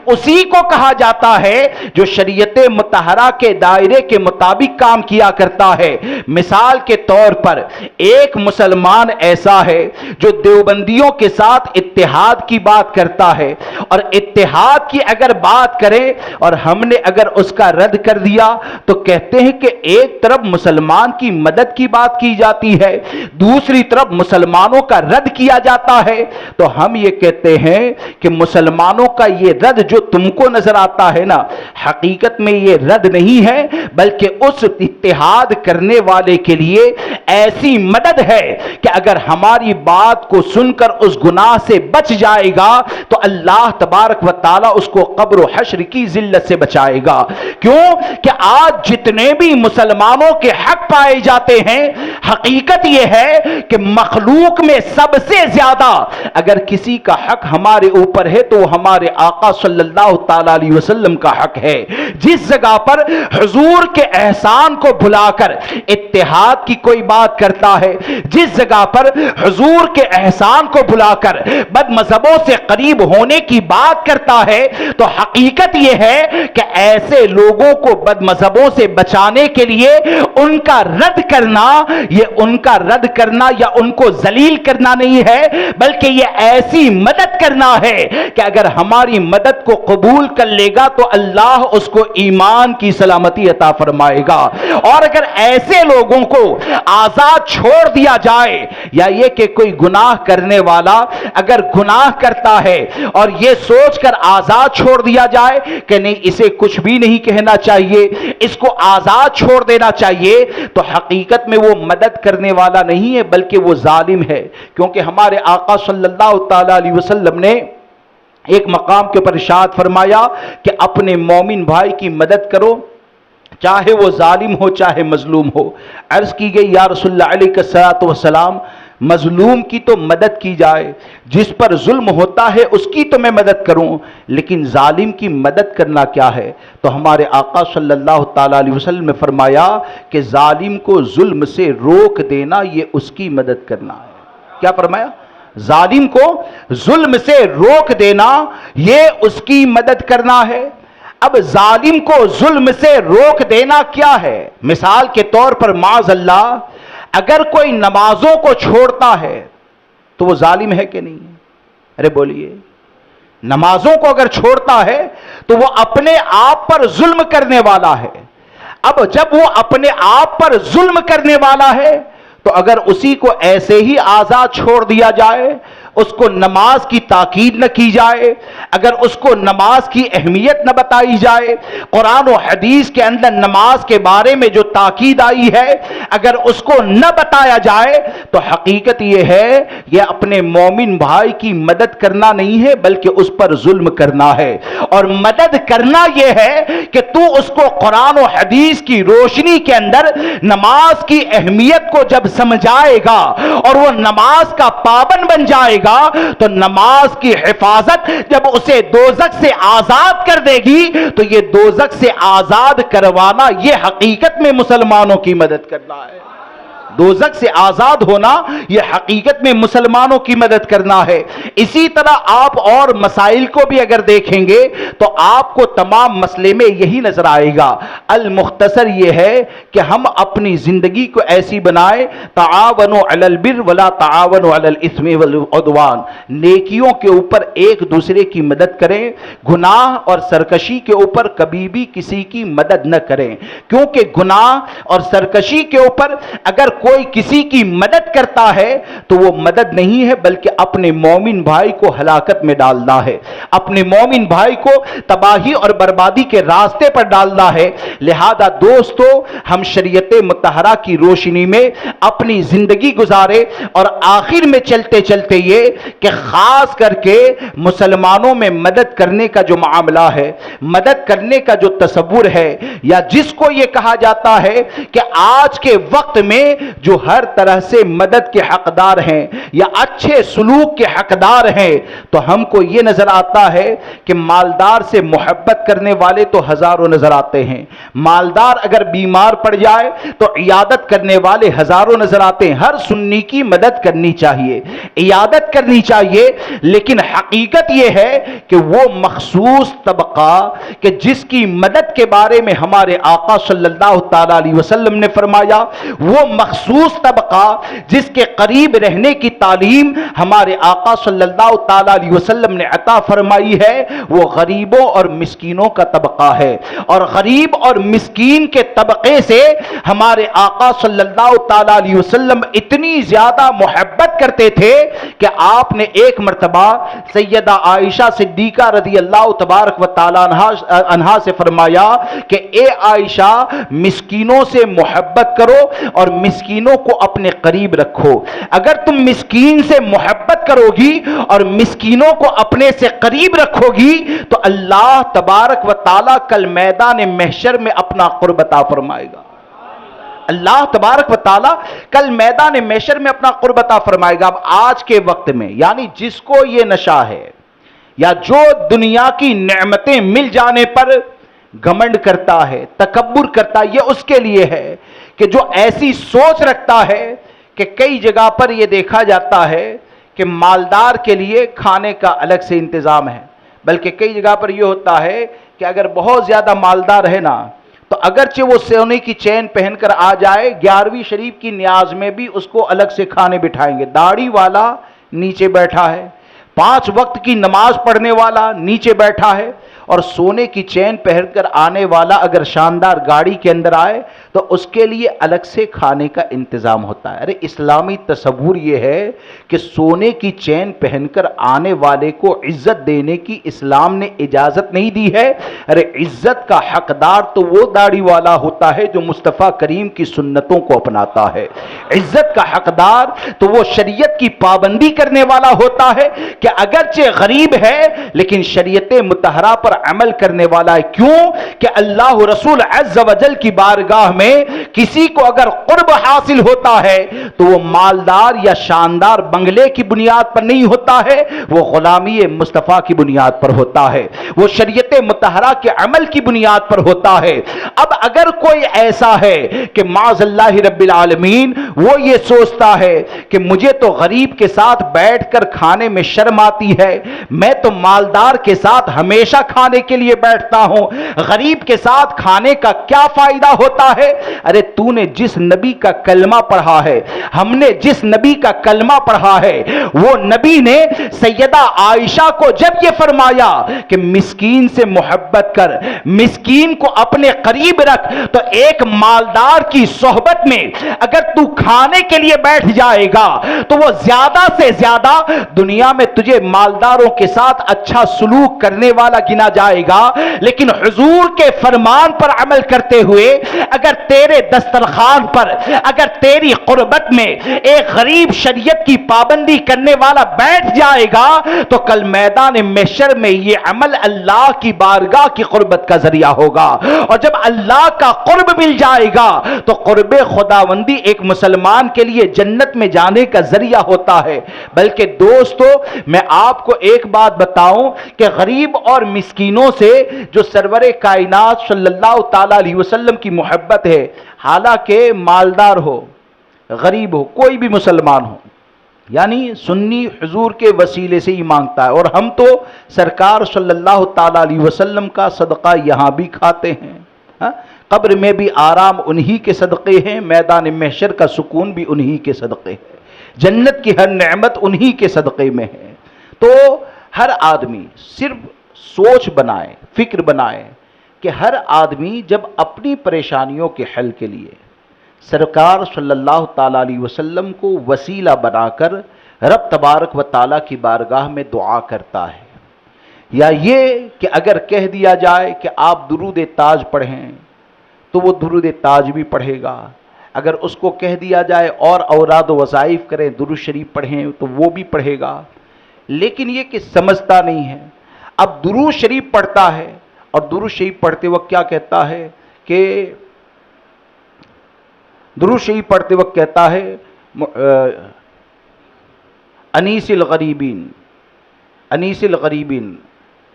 اسی کو کہا جاتا ہے جو شریعت مطہرہ کے دائرے کے مطابق کام کیا کرتا ہے۔ مثال کے طور پر ایک مسلمان ایسا ہے جو دیوبندیوں کے ساتھ اتحاد کی بات کرتا ہے، اور اتحاد کی اگر بات کرے اور ہم نے اگر اس کا رد کر دیا تو کہتے ہیں کہ ایک طرف مسلمان کی مدد کی بات کی جاتی ہے، دوسری طرف مسلمانوں کا رد کیا جاتا ہے۔ تو ہم یہ کہتے ہیں کہ مسلمانوں کا یہ رد جو تم کو نظر آتا ہے نا، حقیقت میں یہ رد نہیں ہے، بلکہ اس اتحاد کرنے والے کے لیے ایسی مدد ہے کہ اگر ہماری بات کو سن کر اس گناہ سے بچ جائے گا تو اللہ تبارک و تعالی اس کو قبر و حشر کی ذلت سے بچائے گا۔ کیوں کہ آج جتنے بھی مسلمانوں کے حق پائے جاتے ہیں، حقیقت یہ ہے کہ مخلوق میں سب سے زیادہ اگر کسی کا حق ہمارے اوپر ہے تو وہ ہمارے آقا صلی اللہ تعالی علیہ وسلم کا حق ہے۔ جس جگہ پر حضور کے احسان کو بھلا کر اتحاد کی کوئی بات کرتا ہے، جس جگہ پر حضور کے احسان کو بھلا کر بد مذہبوں سے قریب ہونے کی بات کرتا ہے، تو حقیقت یہ ہے کہ ایسے لوگوں کو بد مذہبوں سے بچانے کے لیے ان کا رد کرنا، یہ ان کا رد کرنا یا ان کو ذلیل کرنا نہیں ہے، بلکہ یہ ایسی مدد کرنا ہے کہ اگر ہماری مدد کو قبول کر لے گا تو اللہ اس کو ایمان کی سلامتی عطا فرمائے گا۔ اور اگر ایسے لوگوں کو آزاد چھوڑ دیا جائے، یا یہ کہ کوئی گناہ کرنے والا اگر گناہ کرتا ہے اور یہ سوچ کر آزاد چھوڑ دیا جائے کہ نہیں اسے کچھ بھی نہیں کہنا چاہیے، اس کو آزاد چھوڑ دینا چاہیے، تو حقیقت میں وہ مدد کرنے والا نہیں ہے بلکہ وہ ظالم ہے۔ کیونکہ ہمارے آقا صلی اللہ تعالی علیہ وسلم نے ایک مقام کے پر ارشاد فرمایا کہ اپنے مومن بھائی کی مدد کرو، چاہے وہ ظالم ہو چاہے مظلوم ہو۔ عرض کی گئی یا رسول اللہ علیہ الصلوۃ والسلام، مظلوم کی تو مدد کی جائے، جس پر ظلم ہوتا ہے اس کی تو میں مدد کروں، لیکن ظالم کی مدد کرنا کیا ہے؟ تو ہمارے آقا صلی اللہ تعالی علیہ وسلم نے فرمایا کہ ظالم کو ظلم سے روک دینا یہ اس کی مدد کرنا ہے۔ کیا فرمایا؟ ظالم کو ظلم سے روک دینا یہ اس کی مدد کرنا ہے۔ اب ظالم کو ظلم سے روک دینا کیا ہے؟ مثال کے طور پر معاذ اللہ، اگر کوئی نمازوں کو چھوڑتا ہے تو وہ ظالم ہے کہ نہیں؟ ارے بولیے، نمازوں کو اگر چھوڑتا ہے تو وہ اپنے آپ پر ظلم کرنے والا ہے۔ اب جب وہ اپنے آپ پر ظلم کرنے والا ہے تو اگر اسی کو ایسے ہی آزاد چھوڑ دیا جائے، اس کو نماز کی تاکید نہ کی جائے، اگر اس کو نماز کی اہمیت نہ بتائی جائے، قرآن و حدیث کے اندر نماز کے بارے میں جو تاکید آئی ہے اگر اس کو نہ بتایا جائے، تو حقیقت یہ ہے یہ اپنے مومن بھائی کی مدد کرنا نہیں ہے بلکہ اس پر ظلم کرنا ہے۔ اور مدد کرنا یہ ہے کہ تو اس کو قرآن و حدیث کی روشنی کے اندر نماز کی اہمیت کو جب سمجھائے گا اور وہ نماز کا پابند بن جائے گا، تو نماز کی حفاظت جب اسے دوزخ سے آزاد کر دے گی تو یہ دوزخ سے آزاد کروانا یہ حقیقت میں مسلمانوں کی مدد کرنا ہے۔ دوزخ سے آزاد ہونا یہ حقیقت میں مسلمانوں کی مدد کرنا ہے۔ اسی طرح آپ اور مسائل کو بھی اگر دیکھیں گے تو آپ کو تمام مسئلے میں یہی نظر آئے گا۔ المختصر یہ ہے کہ ہم اپنی زندگی کو ایسی بنائیں، تعاونوا علی البر ولا تعاونوا علی الاثم والعدوان، نیکیوں کے اوپر ایک دوسرے کی مدد کریں، گناہ اور سرکشی کے اوپر کبھی بھی کسی کی مدد نہ کریں، کیونکہ گناہ اور سرکشی کے اوپر اگر کوئی کسی کی مدد کرتا ہے تو وہ مدد نہیں ہے بلکہ اپنے مومن بھائی کو ہلاکت میں ڈالنا ہے، اپنے مومن بھائی کو تباہی اور بربادی کے راستے پر ڈالنا ہے۔ لہذا دوستو، ہم شریعت مطہرہ کی روشنی میں اپنی زندگی گزارے، اور آخر میں چلتے چلتے یہ کہ خاص کر کے مسلمانوں میں مدد کرنے کا جو معاملہ ہے، مدد کرنے کا جو تصور ہے، یا جس کو یہ کہا جاتا ہے کہ آج کے وقت میں جو ہر طرح سے مدد کے حقدار ہیں یا اچھے سلوک کے حقدار ہیں، تو ہم کو یہ نظر آتا ہے کہ مالدار سے محبت کرنے والے تو ہزاروں نظر آتے ہیں، مالدار اگر بیمار پڑ جائے تو عیادت کرنے والے ہزاروں نظر آتے ہیں۔ ہر سنی کی مدد کرنی چاہیے، عیادت کرنی چاہیے، لیکن حقیقت یہ ہے کہ وہ مخصوص طبقہ کہ جس کی مدد کے بارے میں ہمارے آقا صلی اللہ تعالی علیہ وسلم نے فرمایا، وہ مخصوص طبقہ جس کے قریب رہنے کی تعلیم ہمارے آقا صلی اللہ تعالی علیہ وسلم نے عطا فرمائی ہے، وہ غریبوں اور مسکینوں کا طبقہ ہے۔ اور غریب اور مسکین کے طبقے سے ہمارے آقا صلی اللہ تعالی علیہ وسلم اتنی زیادہ محبت کرتے تھے کہ آپ نے ایک مرتبہ سیدہ عائشہ صدیقہ رضی اللہ تبارک و تعالی عنہا سے فرمایا کہ اے عائشہ، مسکینوں سے محبت کرو اور مسکینوں کو اپنے قریب رکھو۔ اگر تم مسکین سے محبت کرو گی اور مسکینوں کو اپنے سے قریب رکھو گی تو اللہ تبارک و تعالی کل میدان محشر میں اپنا قرب عطا فرمائے گا۔ اللہ تبارک و تعالی کل میدان محشر میں اپنا قرب عطا فرمائے گا۔ اب آج کے وقت میں یعنی جس کو یہ نشہ ہے یا جو دنیا کی نعمتیں مل جانے پر گھمنڈ کرتا ہے، تکبر کرتا ہے، یہ اس کے لیے ہے کہ جو ایسی سوچ رکھتا ہے کہ کئی جگہ پر یہ دیکھا جاتا ہے کہ مالدار کے لیے کھانے کا الگ سے انتظام ہے، بلکہ کئی جگہ پر یہ ہوتا ہے کہ اگر بہت زیادہ مالدار ہے نا تو اگرچہ وہ سونے کی چین پہن کر آ جائے، 11ویں شریف کی نیاز میں بھی اس کو الگ سے کھانے بٹھائیں گے۔ داڑھی والا نیچے بیٹھا ہے، 5 وقت کی نماز پڑھنے والا نیچے بیٹھا ہے، اور سونے کی چین پہن کر آنے والا اگر شاندار گاڑی کے اندر آئے تو اس کے لیے الگ سے کھانے کا انتظام ہوتا ہے۔ ارے اسلامی تصور یہ ہے کہ سونے کی چین پہن کر آنے والے کو عزت دینے کی اسلام نے اجازت نہیں دی ہے۔ ارے عزت کا حقدار تو وہ داڑھی والا ہوتا ہے جو مصطفیٰ کریم کی سنتوں کو اپناتا ہے، عزت کا حقدار تو وہ شریعت کی پابندی کرنے والا ہوتا ہے کہ اگرچہ غریب ہے لیکن شریعت مطہرہ پر عمل کرنے والا ہے۔ کیوں کہ اللہ رسول عز و جل کی بارگاہ میں کسی کو اگر قرب حاصل ہوتا ہے تو وہ مالدار یا شاندار بنگلے کی بنیاد پر نہیں ہوتا ہے، وہ غلامی مصطفیٰ کی بنیاد پر ہوتا ہے، وہ شریعت مطہرہ کے عمل کی بنیاد پر ہوتا ہے۔ اب اگر کوئی ایسا ہے کہ معاذ اللہ رب العالمین وہ یہ سوچتا ہے کہ مجھے تو غریب کے ساتھ بیٹھ کر کھانے میں شرم آتی ہے، میں تو مالدار کے ساتھ ہمیشہ کھانے کے لیے بیٹھتا ہوں، غریب کے ساتھ کھانے کا کیا فائدہ ہوتا ہے؟ ارے تو نے جس نبی کا کلمہ پڑھا ہے، ہم نے جس نبی کا کلمہ پڑھا ہے، وہ نبی نے سیدہ عائشہ کو جب یہ فرمایا کہ مسکین سے محبت کر، مسکین کو اپنے قریب رکھ، تو ایک مالدار کی صحبت میں اگر تو کھانے کے لیے بیٹھ جائے گا تو وہ زیادہ سے زیادہ دنیا میں تجھے مالداروں کے ساتھ اچھا سلوک کرنے والا گنا جائے گا، لیکن حضور کے فرمان پر عمل کرتے ہوئے اگر تیرے دسترخوان پر، اگر تیری قربت میں ایک غریب شریعت کی پابندی کرنے والا بیٹھ جائے گا تو کل میدان محشر میں یہ عمل اللہ کی بارگاہ کی قربت کا ذریعہ ہوگا، اور جب اللہ کا قرب مل جائے گا تو قرب خداوندی ایک مسلمان کے لیے جنت میں جانے کا ذریعہ ہوتا ہے۔ بلکہ دوستو میں آپ کو ایک بات بتاؤں کہ غریب اور مسکینوں سے جو سرور کائنات صلی اللہ تعالی علیہ وسلم کی محبت ہے، حالانکہ مالدار ہو، غریب ہو، کوئی بھی مسلمان ہو، یعنی سنی حضور کے وسیلے سے ہی مانگتا ہے، اور ہم تو سرکار صلی اللہ تعالی علیہ وسلم کا صدقہ یہاں بھی کھاتے ہیں، قبر میں بھی آرام انہی کے صدقے ہیں، میدان محشر کا سکون بھی انہی کے صدقے ہیں، جنت کی ہر نعمت انہی کے صدقے میں ہے۔ تو ہر آدمی صرف سوچ بنائے، فکر بنائے کہ ہر آدمی جب اپنی پریشانیوں کے حل کے لیے سرکار صلی اللہ تعالیٰ علیہ وسلم کو وسیلہ بنا کر رب تبارک و تعالیٰ کی بارگاہ میں دعا کرتا ہے، یا یہ کہ اگر کہہ دیا جائے کہ آپ درود تاج پڑھیں تو وہ درود تاج بھی پڑھے گا، اگر اس کو کہہ دیا جائے اور اوراد و وظائف کریں، درود شریف پڑھیں تو وہ بھی پڑھے گا، لیکن یہ کہ سمجھتا نہیں ہے۔ اب درود شریف پڑھتا ہے اور درود شریف پڑھتے وقت کیا کہتا ہے کہ درود شریف پڑھتے وقت کہتا ہے انیس الغریبین، انیس الغریبین،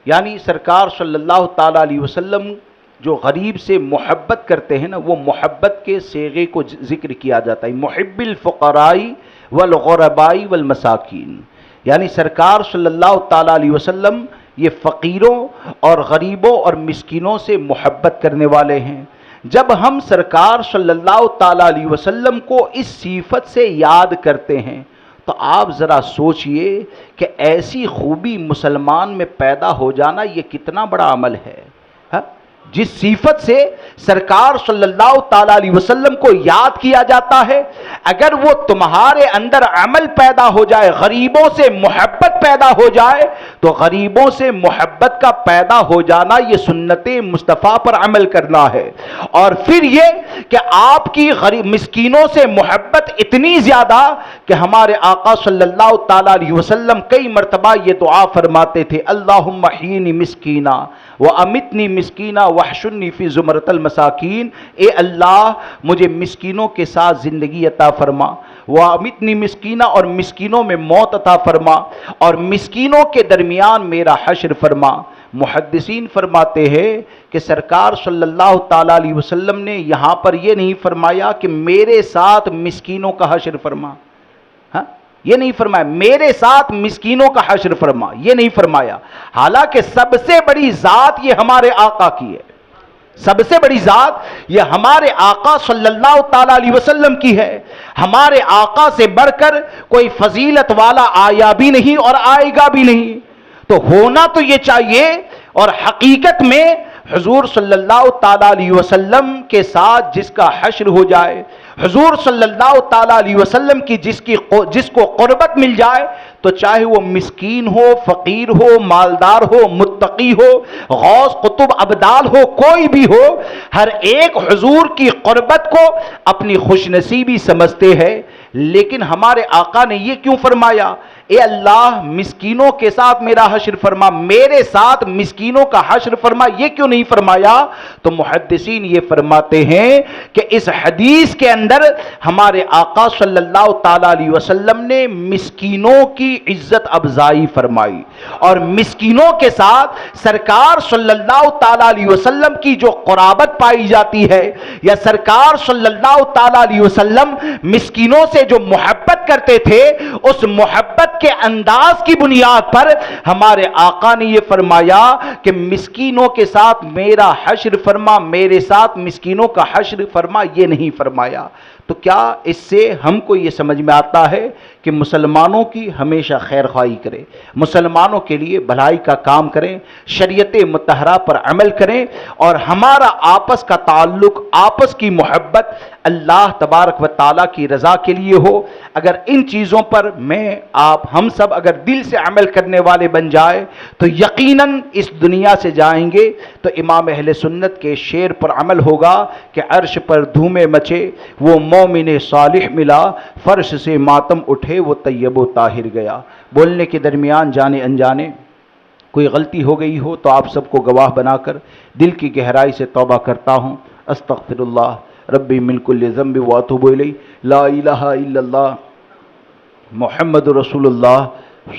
یعنی سرکار صلی اللہ تعالیٰ علیہ وسلم جو غریب سے محبت کرتے ہیں نا، وہ محبت کے صیغے کو ذکر کیا جاتا ہے، محب الفقراء والغرباء والمساکین، یعنی سرکار صلی اللہ تعالیٰ علیہ وسلم یہ فقیروں اور غریبوں اور مسکینوں سے محبت کرنے والے ہیں۔ جب ہم سرکار صلی اللہ تعالیٰ علیہ وسلم کو اس صفت سے یاد کرتے ہیں تو آپ ذرا سوچئے کہ ایسی خوبی مسلمان میں پیدا ہو جانا یہ کتنا بڑا عمل ہے۔ جس صفت سے سرکار صلی اللہ تعالیٰ علیہ وسلم کو یاد کیا جاتا ہے، اگر وہ تمہارے اندر عمل پیدا ہو جائے، غریبوں سے محبت پیدا ہو جائے، تو غریبوں سے محبت کا پیدا ہو جانا یہ سنت مصطفیٰ پر عمل کرنا ہے۔ اور پھر یہ کہ آپ کی مسکینوں سے محبت اتنی زیادہ کہ ہمارے آقا صلی اللہ تعالیٰ علیہ وسلم کئی مرتبہ یہ دعا فرماتے تھے، اللہم احیینی مسکینا وامتنی مسکینا وحشرنی فی زمرۃ المساکین، اے اللہ مجھے مسکینوں کے ساتھ زندگی عطا فرما، وامتنی مسکینا اور مسکینوں میں موت عطا فرما، اور مسکینوں کے درمیان میرا حشر فرما۔ محدثین فرماتے ہیں کہ سرکار صلی اللہ تعالیٰ علیہ وسلم نے یہاں پر یہ نہیں فرمایا کہ میرے ساتھ مسکینوں کا حشر فرما، یہ نہیں فرمایا میرے ساتھ مسکینوں کا حشر فرما، یہ نہیں فرمایا، حالانکہ سب سے بڑی ذات یہ ہمارے آقا کی ہے، سب سے بڑی ذات یہ ہمارے آقا صلی اللہ تعالیٰ علیہ وسلم کی ہے۔ ہمارے آقا سے بڑھ کر کوئی فضیلت والا آیا بھی نہیں اور آئے گا بھی نہیں، تو ہونا تو یہ چاہیے، اور حقیقت میں حضور صلی اللہ تعالیٰ علیہ وسلم کے ساتھ جس کا حشر ہو جائے، حضور صلی اللہ تعالیٰ علیہ وسلم کی جس کو قربت مل جائے، تو چاہے وہ مسکین ہو، فقیر ہو، مالدار ہو، متقی ہو، غوث قطب ابدال ہو، کوئی بھی ہو، ہر ایک حضور کی قربت کو اپنی خوش نصیبی سمجھتے ہیں۔ لیکن ہمارے آقا نے یہ کیوں فرمایا، اے اللہ مسکینوں کے ساتھ میرا حشر فرما، میرے ساتھ مسکینوں کا حشر فرما، یہ کیوں نہیں فرمایا؟ تو محدثین یہ فرماتے ہیں کہ اس حدیث کے اندر ہمارے آقا صلی اللہ تعالیٰ علیہ وسلم نے مسکینوں کی عزت افزائی فرمائی، اور مسکینوں کے ساتھ سرکار صلی اللہ تعالیٰ علیہ وسلم کی جو قرابت پائی جاتی ہے، یا سرکار صلی اللہ تعالیٰ علیہ وسلم مسکینوں سے جو محبت کرتے تھے، اس محبت کے انداز کی بنیاد پر ہمارے آقا نے یہ فرمایا کہ مسکینوں کے ساتھ میرا حشر فرما، میرے ساتھ مسکینوں کا حشر فرما، یہ نہیں فرمایا۔ تو کیا اس سے ہم کو یہ سمجھ میں آتا ہے کہ مسلمانوں کی ہمیشہ خیر خواہی کریں، مسلمانوں کے لیے بھلائی کا کام کریں، شریعت مطہرہ پر عمل کریں، اور ہمارا آپس کا تعلق، آپس کی محبت اللہ تبارک و تعالیٰ کی رضا کے لیے ہو۔ اگر ان چیزوں پر ہم سب اگر دل سے عمل کرنے والے بن جائے تو یقیناً اس دنیا سے جائیں گے تو امام اہل سنت کے شعر پر عمل ہوگا کہ عرش پر دھومے مچے وہ مومن صالح ملا، فرش سے ماتم اٹھے وہ طیب و طاہر گیا۔ بولنے کے درمیان جانے انجانے کوئی غلطی ہو گئی ہو تو آپ سب کو گواہ بنا کر دل کی گہرائی سے توبہ کرتا ہوں۔ استغفر اللہ ربی من کل ذنب واتوب الیہ، لا الہ الا اللہ محمد رسول اللہ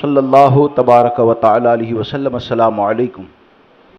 صلی اللہ تبارک و تعالی علیہ وسلم۔ السلام علیکم۔